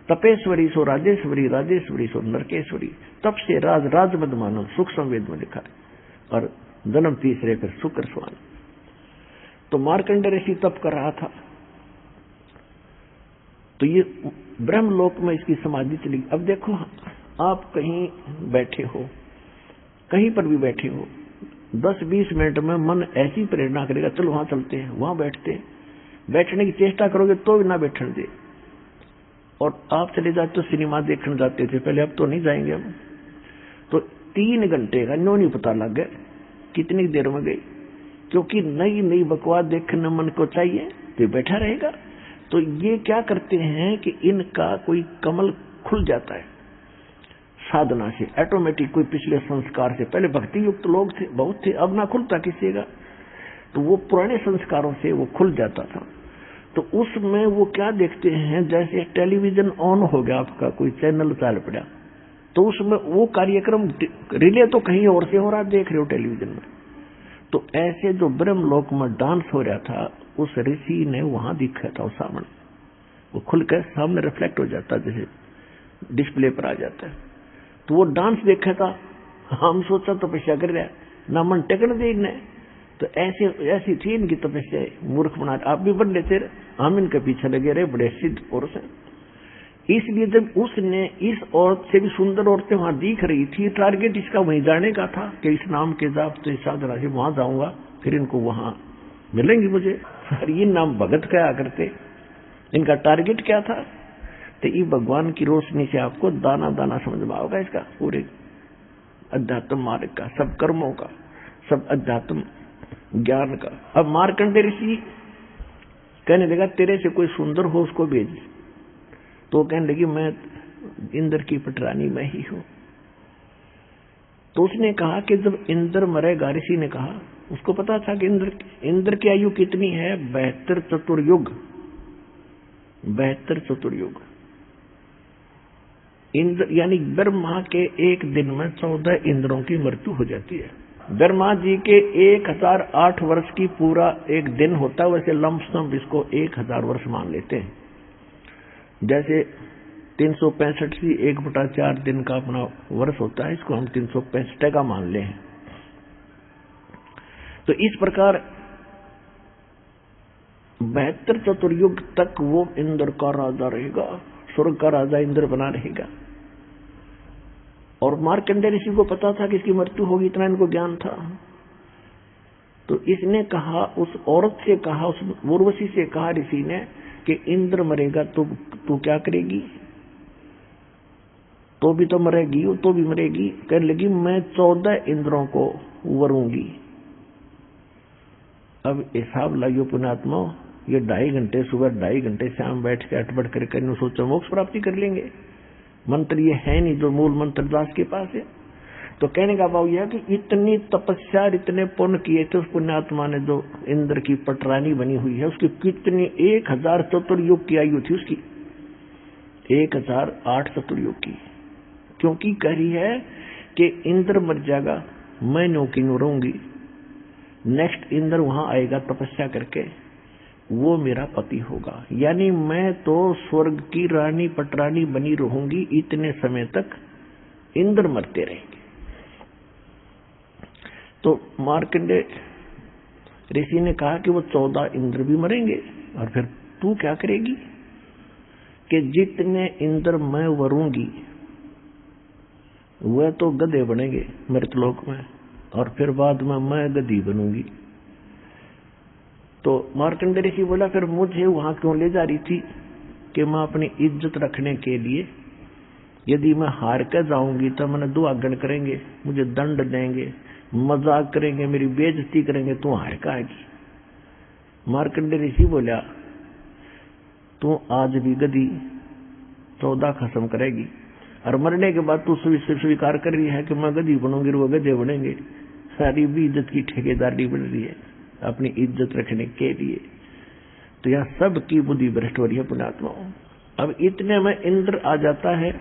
तपेश्वरी सो राजेश्वरी, राजेश्वरी सो नरकेश्वरी, तप से राज, राज मद मानव, सूक्ष्म वेद में लिखा है। और जन्म तीसरे फिर शुक्र स्वान। तो मार्कंड ऋषि तप कर रहा था, तो ये ब्रह्मलोक में इसकी समाधि चली। अब देखो, आप कहीं बैठे हो, कहीं पर भी बैठे हो, 10-20 मिनट में मन ऐसी प्रेरणा करेगा, चलो वहां चलते हैं, वहां बैठते हैं। बैठने की चेष्टा करोगे तो भी ना बैठने दे। और आप चले जाते तो सिनेमा देखने जाते थे पहले, अब तो नहीं जाएंगे हम। तो 3 घंटे का नो नहीं पता लग गया कितनी देर में गई, क्योंकि नई नई बकवास देखने मन को चाहिए, तो बैठा रहेगा। तो ये क्या करते हैं कि इनका कोई कमल खुल जाता है, साधना से ऑटोमेटिक, कोई पिछले संस्कार से, पहले भक्ति युक्त लोग थे, बहुत थे, अब ना खुलता किसी का, तो वो पुराने संस्कारों से वो खुल जाता था। तो उसमें वो क्या देखते हैं, जैसे टेलीविजन ऑन हो गया, आपका कोई चैनल चाल पड़ा, तो उसमें वो कार्यक्रम रिले तो कहीं और से हो रहा, देख रहे हो टेलीविजन में। तो ऐसे जो ब्रह्मलोक में डांस हो रहा था, उस ऋषि ने वहां दिखा था, उस सामने वो खुलकर सामने रिफ्लेक्ट हो जाता, जैसे डिस्प्ले पर आ जाता है। तो वो डांस देखा था, हम सोचा तपस्या कर रहा है ना, मन टेकन देखने। तो ऐसी थी इनकी तपस्या, मूर्ख बना, आप भी बन लेते, हम इनके पीछे लगे रहे, बड़े सिद्ध औरत है। इसलिए जब उसने इस औरत से भी सुंदर औरतें वहां दिख रही थी, टारगेट इसका वहीं जाने का था कि इस नाम के जाप से साधना से वहां जाऊंगा, फिर इनको वहां मिलेंगे मुझे। ये नाम भगत क्या करते, इनका टारगेट क्या था? तो ये भगवान की रोशनी से आपको दाना दाना समझ में आओगा इसका, पूरे अध्यात्म मार्ग का, सब कर्मों का, सब अध्यात्म ज्ञान का। अब मार्कंडेय ऋषि कहने लगा तेरे से कोई सुंदर हो उसको भेज। तो कहने लगी मैं इंद्र की पटरानी मैं ही हूं। तो उसने कहा कि जब इंद्र मरेगा, ऋषि ने कहा, उसको पता था कि इंद्र की आयु कितनी है, 72 चतुर्युग, 72 चतुर्युग। इंद्र यानी ब्रह्मा के एक दिन में 14 इंद्रों की मृत्यु हो जाती है। ब्रह्मा जी के 1008 वर्ष की पूरा एक दिन होता है, वैसे लमसम इसको 1000 वर्ष मान लेते हैं। जैसे 365 से 1/4 दिन का अपना वर्ष होता है, इसको हम 365 का मान ले। तो इस प्रकार 72 चतुर्युग तक वो इंद्र का राजा रहेगा, स्वर्ग का राजा इंद्र बना रहेगा। और मार्कंडेय ऋषि को पता था कि इसकी मृत्यु होगी, इतना इनको ज्ञान था। तो इसने कहा, उस औरत से कहा, उस उर्वशी से कहा ऋषि ने कि इंद्र मरेगा तो तू क्या करेगी? तो भी तो मरेगी, तो भी मरेगी। कहने लगी मैं 14 इंद्रों को वरूंगी। अब हिसाब लाइयो पुण्यात्मा, ये 2.5 घंटे सुबह 2.5 घंटे शाम बैठ के अटपट करके सोचो मोक्ष प्राप्ति कर लेंगे। मंत्र ये है नहीं जो मूल मंत्र दास के पास है। तो कहने का भाव यह कि इतनी तपस्या, इतने पुण्य किए थे उस पुण्यात्मा ने, जो इंद्र की पटरानी बनी हुई है, उसकी कितनी 1000 चतुर्युग की आयु थी उसकी, 1008 चतुर्युग की। क्योंकि कह रही है कि इंद्र मर जाएगा, मैं नो की नो रहूंगी, नेक्स्ट इंद्र वहां आएगा तपस्या करके, वो मेरा पति होगा। यानी मैं तो स्वर्ग की रानी पटरानी बनी रहूंगी, इतने समय तक इंद्र मरते रहेंगे। तो मार्कंडेय ऋषि ने कहा कि वो 14 इंद्र भी मरेंगे, और फिर तू क्या करेगी? कि जितने इंद्र मैं वरूंगी वह तो गधे बनेंगे मृतलोक में, और फिर बाद में मैं गधी बनूंगी। तो मार्कंडेय ऋषि बोला फिर मुझे वहां क्यों ले जा रही थी? कि मैं अपनी इज्जत रखने के लिए, यदि मैं हार कर जाऊंगी तो मैंने दुआगन करेंगे, मुझे दंड देंगे, मजाक करेंगे, मेरी बेइज्जती करेंगे, तू हार का आएगी। मार्कंडेय ऋषि बोला तू आज भी गधी 14 खत्म करेगी, और मरने के बाद तू स्वीकार कर रही है कि मैं गधी बनूंगी, वो गधे बनेंगे। सारी भी इज्जत की ठेकेदारी बन रही है अपनी इज्जत रखने के लिए। तो यह सब की बुद्धि भ्रष्ट हो रही है पुण्यात्माओं। अब इतने में इंद्र आ जाता है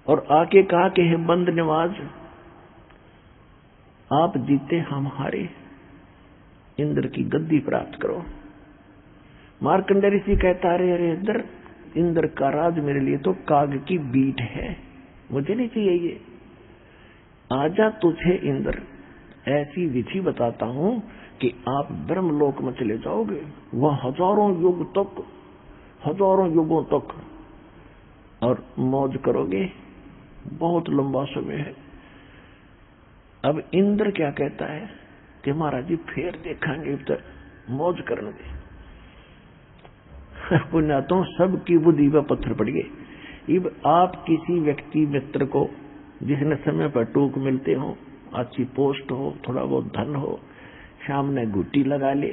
और आके कहा कि हे बंद निवाज, आप जीते हम हारे, इंद्र की गद्दी प्राप्त करो। मार्कंडेय ऋषि कहता अरे इंद्र का राज मेरे लिए तो काग की बीट है, मुझे नहीं चाहिए ये। आजा तुझे इंद्र ऐसी विधि बताता हूं कि आप ब्रह्मलोक में चले जाओगे, वह हजारों युगों तक और मौज करोगे, बहुत लंबा समय है। अब इंद्र क्या कहता है कि महाराज जी फिर देखेंगे, तो मौज करने दे। पुण्यात्मा सबकी बुद्धि पर पत्थर पड़ गए। अब आप किसी व्यक्ति मित्र को, जिसने समय पर टूक मिलते हो, अच्छी पोस्ट हो, थोड़ा बहुत धन हो, सामने गुट्टी लगा ले,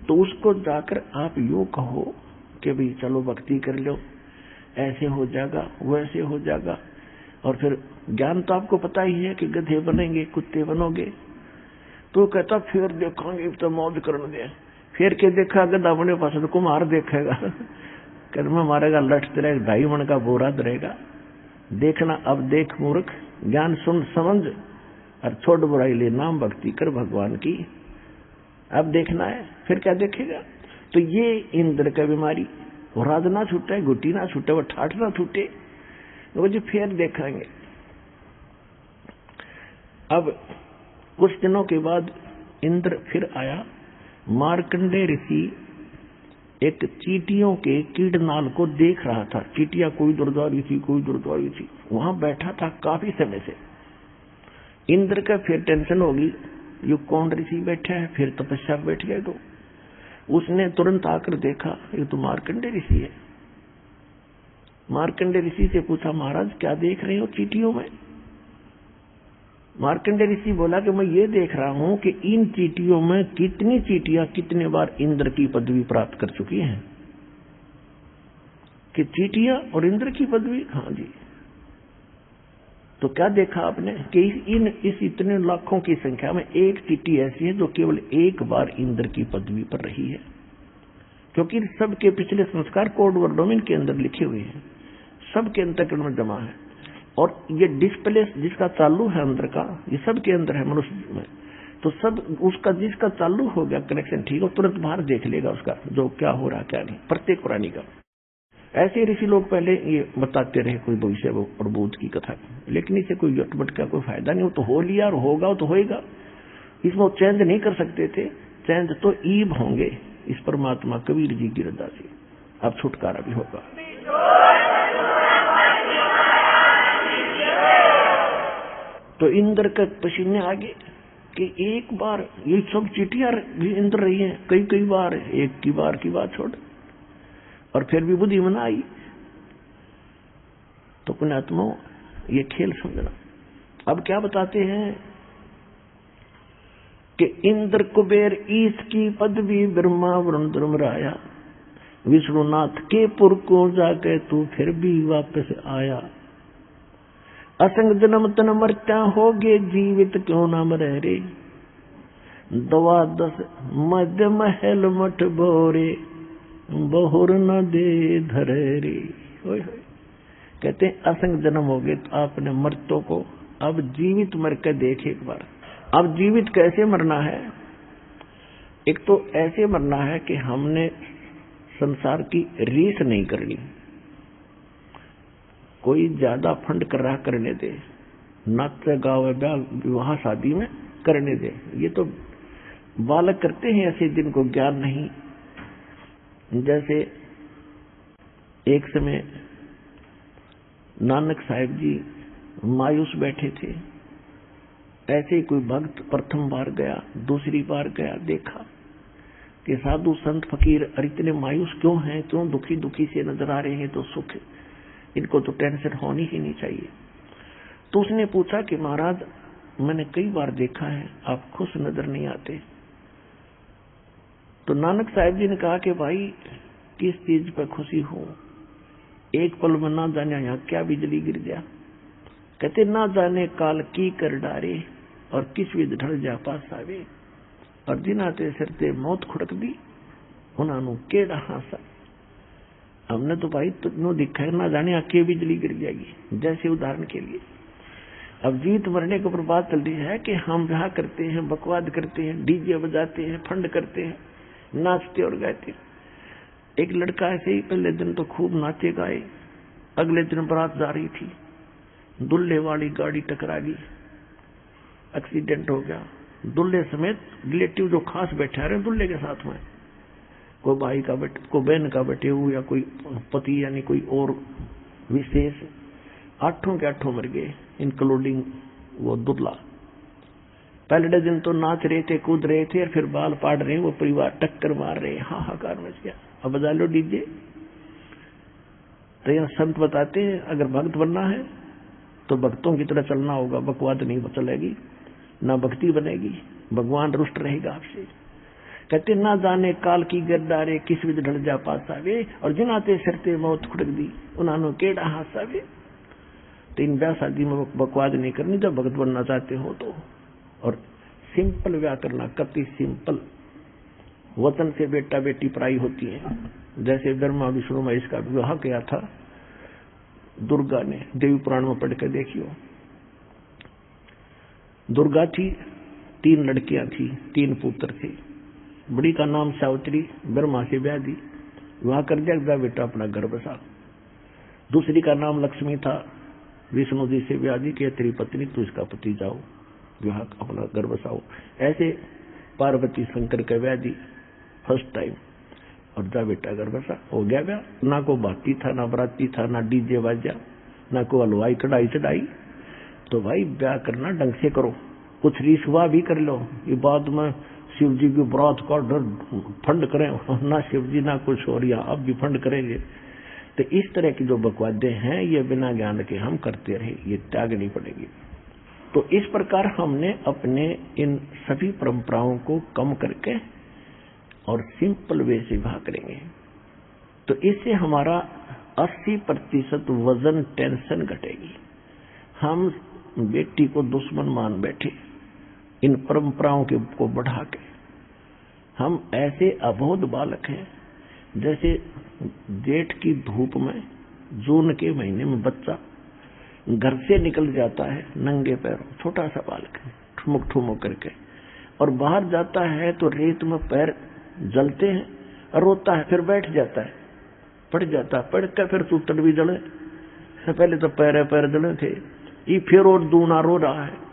तो उसको जाकर आप यूं कहो कि भाई चलो भक्ति कर लो, ऐसे हो जाएगा, वैसे हो जाएगा। और फिर ज्ञान तो आपको पता ही है कि गधे बनेंगे, कुत्ते बनोगे। तो कहता फिर देखेंगे तो मौज करने दे। फिर के देखा गधा बने पास तो कुम्हार देखेगा, कर्म मारेगा, लटते रहेगा, 2.5 मन का बोरा धरेगा। देखना अब देख मूर्ख, ज्ञान सुन समझ और छोड़ बुराई ले, नाम भक्ति कर भगवान की। अब देखना है, फिर क्या देखेगा। तो ये इंद्र का बीमारी, वो राज ना छूटे, गुटी ना छूटे, वो ठाठ ना छूटे, वो जो फिर देखेंगे। अब कुछ दिनों के बाद इंद्र फिर आया। मार्कंडेय ऋषि एक चींटियों के कीड़नाल को देख रहा था। चींटियां कोई दुर्दारी थी, कोई दुर्दारी थी, वहां बैठा था काफी समय से। इंद्र का फिर टेंशन होगी, ये कौन ऋषि बैठा है, फिर तपस्या बैठ गए। तो उसने तुरंत आकर देखा, ये तो मार्कंडेय ऋषि है। मार्कंडेय ऋषि से पूछा, महाराज क्या देख रहे हो चींटियों में? मार्कंडेय ऋषि बोला कि मैं ये देख रहा हूं कि इन चींटियों में कितनी चींटियां कितने बार इंद्र की पदवी प्राप्त कर चुकी हैं। कि चींटियां और इंद्र की पदवी? हाँ जी। तो क्या देखा आपने कि इस इतने लाखों की संख्या में एक चींटी ऐसी है जो केवल एक बार इंद्र की पदवी पर रही है। क्योंकि सबके पिछले संस्कार कोड वर्डों के अंदर लिखे हुए हैं, सबके अंतःकरण में जमा है। और ये डिस्प्ले जिसका चालू है अंदर का, ये सबके अंदर है मनुष्य में। तो सब उसका जिसका चालू हो गया कनेक्शन ठीक हो, तुरंत बाहर देख लेगा उसका जो क्या हो रहा क्या नहीं, प्रत्येक प्राणी का। ऐसे ऋषि लोग पहले ये बताते रहे कोई भविष्य और भूत की कथा, लेकिन इसे कोई जटमट का कोई फायदा नहीं। वो तो हो लिया और होगा तो होएगा, इसमें वो चेंज नहीं कर सकते थे। चेंज तो ईब होंगे इस परमात्मा कबीर जी की रजा से। अब छुटकारा भी होगा। तो इंद्र का पसीने आगे कि एक बार ये सब चींटियां इंद्र रही हैं, कई बार, एक की बात छोड़। और फिर भी बुद्धि में आई। तो पुण्यात्मा ये खेल समझना। अब क्या बताते हैं कि इंद्र कुबेर ईश की पदवी ब्रह्मा वरुण धर्मराया, विष्णुनाथ के पुर को जाके तू फिर भी वापस आया। असंग जन्म तन मरत्या होगे, जीवित क्यों ना मरे रे। दवा 10 मध्य महल मठ बोरे, बहुर न दे धरे रे। कहते हैं असंग जन्म हो गए तो आपने मर्तों को अब जीवित मर के देख एक बार। अब जीवित कैसे मरना है? एक तो ऐसे मरना है कि हमने संसार की रीस नहीं करनी। कोई ज्यादा फंड कर रहा करने दे, नाच गावे विवाह शादी में करने दे। ये तो बालक करते हैं ऐसे जिनको ज्ञान नहीं। जैसे एक समय नानक साहिब जी मायूस बैठे थे। ऐसे ही कोई भक्त प्रथम बार गया, दूसरी बार गया, देखा कि साधु संत फकीर इतने मायूस क्यों हैं, क्यों दुखी दुखी से नजर आ रहे हैं। तो सुख, इनको तो टेंशन होनी ही नहीं चाहिए। तो उसने पूछा कि महाराज मैंने कई बार देखा है आप खुश नजर नहीं आते। तो नानक साहिब जी ने कहा कि भाई किस चीज पर खुशी हो, एक पल में ना जाने यहाँ क्या बिजली गिर गया। कहते ना जाने काल की कर डारे और किस विध ढल जा पास आवे, और जिनाते सिरते मौत खुड़क दी उन्होंने केड़ा हासा। हमने तो भाई तुझे दिखा है, ना जाने आके बिजली गिर जाएगी। जैसे उदाहरण के लिए अब जीत मरने के ऊपर बात चल रही है कि हम ब्याह करते हैं, बकवाद करते हैं, डीजे बजाते हैं, फंड करते हैं, नाचते और गाते। एक लड़का ऐसे ही पहले दिन तो खूब नाचे गाए, अगले दिन बारात जा रही थी, दुल्हे वाली गाड़ी टकरा गई, एक्सीडेंट हो गया। दुल्हे समेत रिलेटिव जो खास बैठे रहे दुल्हे के साथ में, कोई भाई का बेटे, कोई बहन का बेटे हो, या कोई पति यानी कोई और विशेष, 8 के 8 मर गए, इंक्लूडिंग वो दुल्हा। पहले दिन तो नाच रहे थे, कूद रहे थे, और फिर बाल पाड़ रहे, वो परिवार टक्कर मार रहे, हाहाकार मच गया। अब बजा लो डीजे। तो यह संत बताते हैं अगर भक्त बनना है तो भक्तों की तरह चलना होगा, बकवाद नहीं चलेगी, ना भक्ति बनेगी, भगवान रुष्ट रहेगा आपसे। कहते ना जाने काल की गिरदारे किस विध ढल जा पासावे, और जिनाते सरते मौत खुड़क दी उन्होंने केड़ा हासावे। तो इन ब्याह शादी में बकवाद नहीं करनी जब भगत बनना चाहते हो तो। और सिंपल ब्याह करना, कति सिंपल। वचन से बेटा बेटी पराई होती है। जैसे ब्रह्मा विष्णु महेश का विवाह किया था दुर्गा ने, देवी पुराण में पढ़ कर देखियो। दुर्गा थी, 3 लड़कियां थी, 3 पुत्र थे। बड़ी का नाम सावित्री, ब्रह्मा से ब्याह दी, विवाह कर दिया, बेटा अपना घर बसा। दूसरी का नाम लक्ष्मी था, विष्णु जी से ब्याह दी कि तेरी पत्नी तू इसका पति जाओ, विवाह अपना घर बसाओ। ऐसे पार्वती शंकर का ब्याह दी फर्स्ट टाइम, और जा बेटा घर बसा, हो गया ब्याह। ना को बाती था, ना बराती था, ना डीजे बाजा, ना को हलवाई कढ़ाई चढ़ाई। तो भाई ब्याह करना ढंग से करो, कुछ रिश्वा भी कर लो। ये बाद में शिव जी की बरात का फंड करें, ना शिव जी ना कुछ और, या अब भी फंड करेंगे। तो इस तरह की जो बकवादे हैं ये बिना ज्ञान के हम करते रहे, ये त्यागनी पड़ेगी। तो इस प्रकार हमने अपने इन सभी परंपराओं को कम करके और सिंपल वे से विवाह करेंगे। तो इससे हमारा 80% वजन टेंशन घटेगी। हम बेटी को दुश्मन मान बैठे इन परंपराओं के को बढ़ा के। हम ऐसे अबोध बालक हैं, जैसे जेठ की धूप में जून के महीने में बच्चा घर से निकल जाता है नंगे पैरों, छोटा सा बालक है, ठुमुक ठुमुक करके, और बाहर जाता है तो रेत में पैर जलते हैं, रोता है, फिर बैठ जाता है, पड़ जाता है, पड़ कर फिर सूतड़ भी जले। पहले तो पैर जले थे, ये फिर और दूना रो रहा है।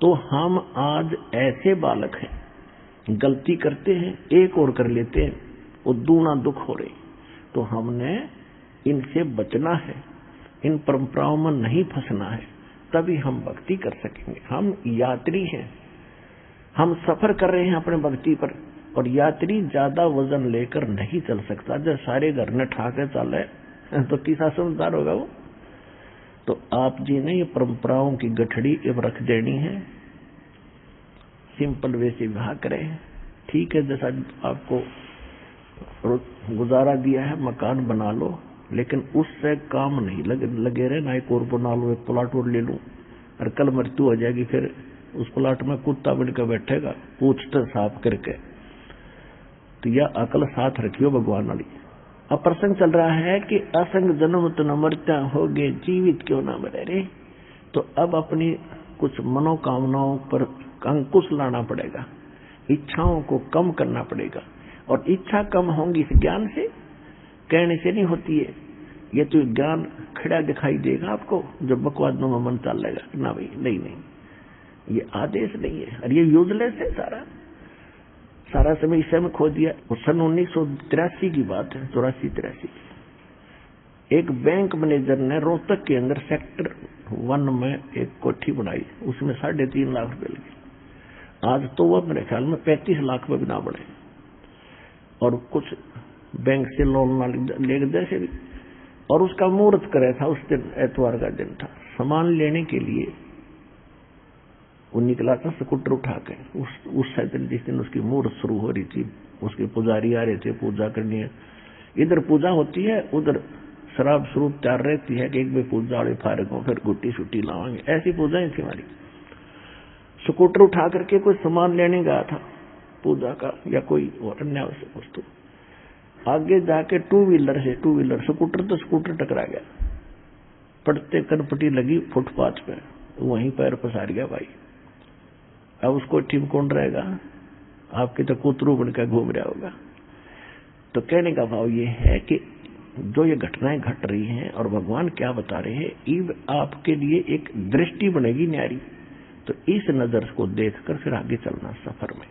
तो हम आज ऐसे बालक हैं, गलती करते हैं, एक और कर लेते हैं, वो दूना दुख हो रही। तो हमने इनसे बचना है, इन परंपराओं में नहीं फंसना है, तभी हम भक्ति कर सकेंगे। हम यात्री हैं, हम सफर कर रहे हैं अपने भक्ति पर, और यात्री ज्यादा वजन लेकर नहीं चल सकता। जब सारे घर ने ठाके चले तो किसा समझदार होगा वो। तो आप जी ने ये परंपराओं की गठड़ी अब रख देनी है, सिंपल वे से विवाह करें। ठीक है, जैसा आपको गुजारा दिया है मकान बना लो, लेकिन उससे काम नहीं लगे रहे। ना एक और बना लो, एक प्लाट और ले लूं, और कल मृत्यु हो जाएगी, फिर उस प्लाट में कुत्ता बनकर बैठेगा पूछते साफ करके। तो यह अकल साथ रखियो भगवान वाली। अब प्रसंग चल रहा है कि असंग जन्म तो न मरता होगे, जीवित क्यों ना मरे रे। तो अब अपनी कुछ मनोकामनाओं पर अंकुश लाना पड़ेगा, इच्छाओं को कम करना पड़ेगा। और इच्छा कम होंगी इस ज्ञान से, कहने से नहीं होती है। ये तो ज्ञान खड़ा दिखाई देगा आपको जब बकवादों में मन चल लेगा ना भाई, नहीं, ये आदेश नहीं है, और ये यूजलेस है। सारा समय इस में खो दिया। सन 1983 की बात है, 84-83 की। एक बैंक मैनेजर ने रोहतक के अंदर सेक्टर 1 में एक कोठी बनाई, उसमें 3.5 लाख रुपए लगे। आज तो वह मेरे ख्याल में 35 लाख में भी ना बढ़े, और कुछ बैंक से लोन ना ले जैसे भी। और उसका मुहूर्त करे था, उस दिन एतवार का दिन था। सामान लेने के लिए वो निकला था स्कूटर उठा के। उस दिन जिस दिन उसकी मुहूर्त शुरू हो रही थी, उसके पुजारी आ रहे थे पूजा करनी है। इधर पूजा होती है, उधर शराब शुरू तैयार रहती है कि एक भी पूजा वाले फारग हो, फिर गुट्टी छुट्टी लावांगे। ऐसी पूजाएं थी हमारी। स्कूटर उठा करके कोई सामान लेने गया था पूजा का या कोई और अन्य आवश्यक वस्तु। आगे जाके टू व्हीलर स्कूटर टकरा गया, पड़ते कनपटी लगी फुटपाथ पे, वहीं पैर पसार गया भाई। अब उसको टीम कौन रहेगा? आपके तो कुतरू बनकर घूम रहा होगा। तो कहने का भाव ये है कि जो ये घटनाएं घट रही हैं और भगवान क्या बता रहे हैं, ये आपके लिए एक दृष्टि बनेगी न्यारी। तो इस नजर को देखकर फिर आगे चलना सफर में।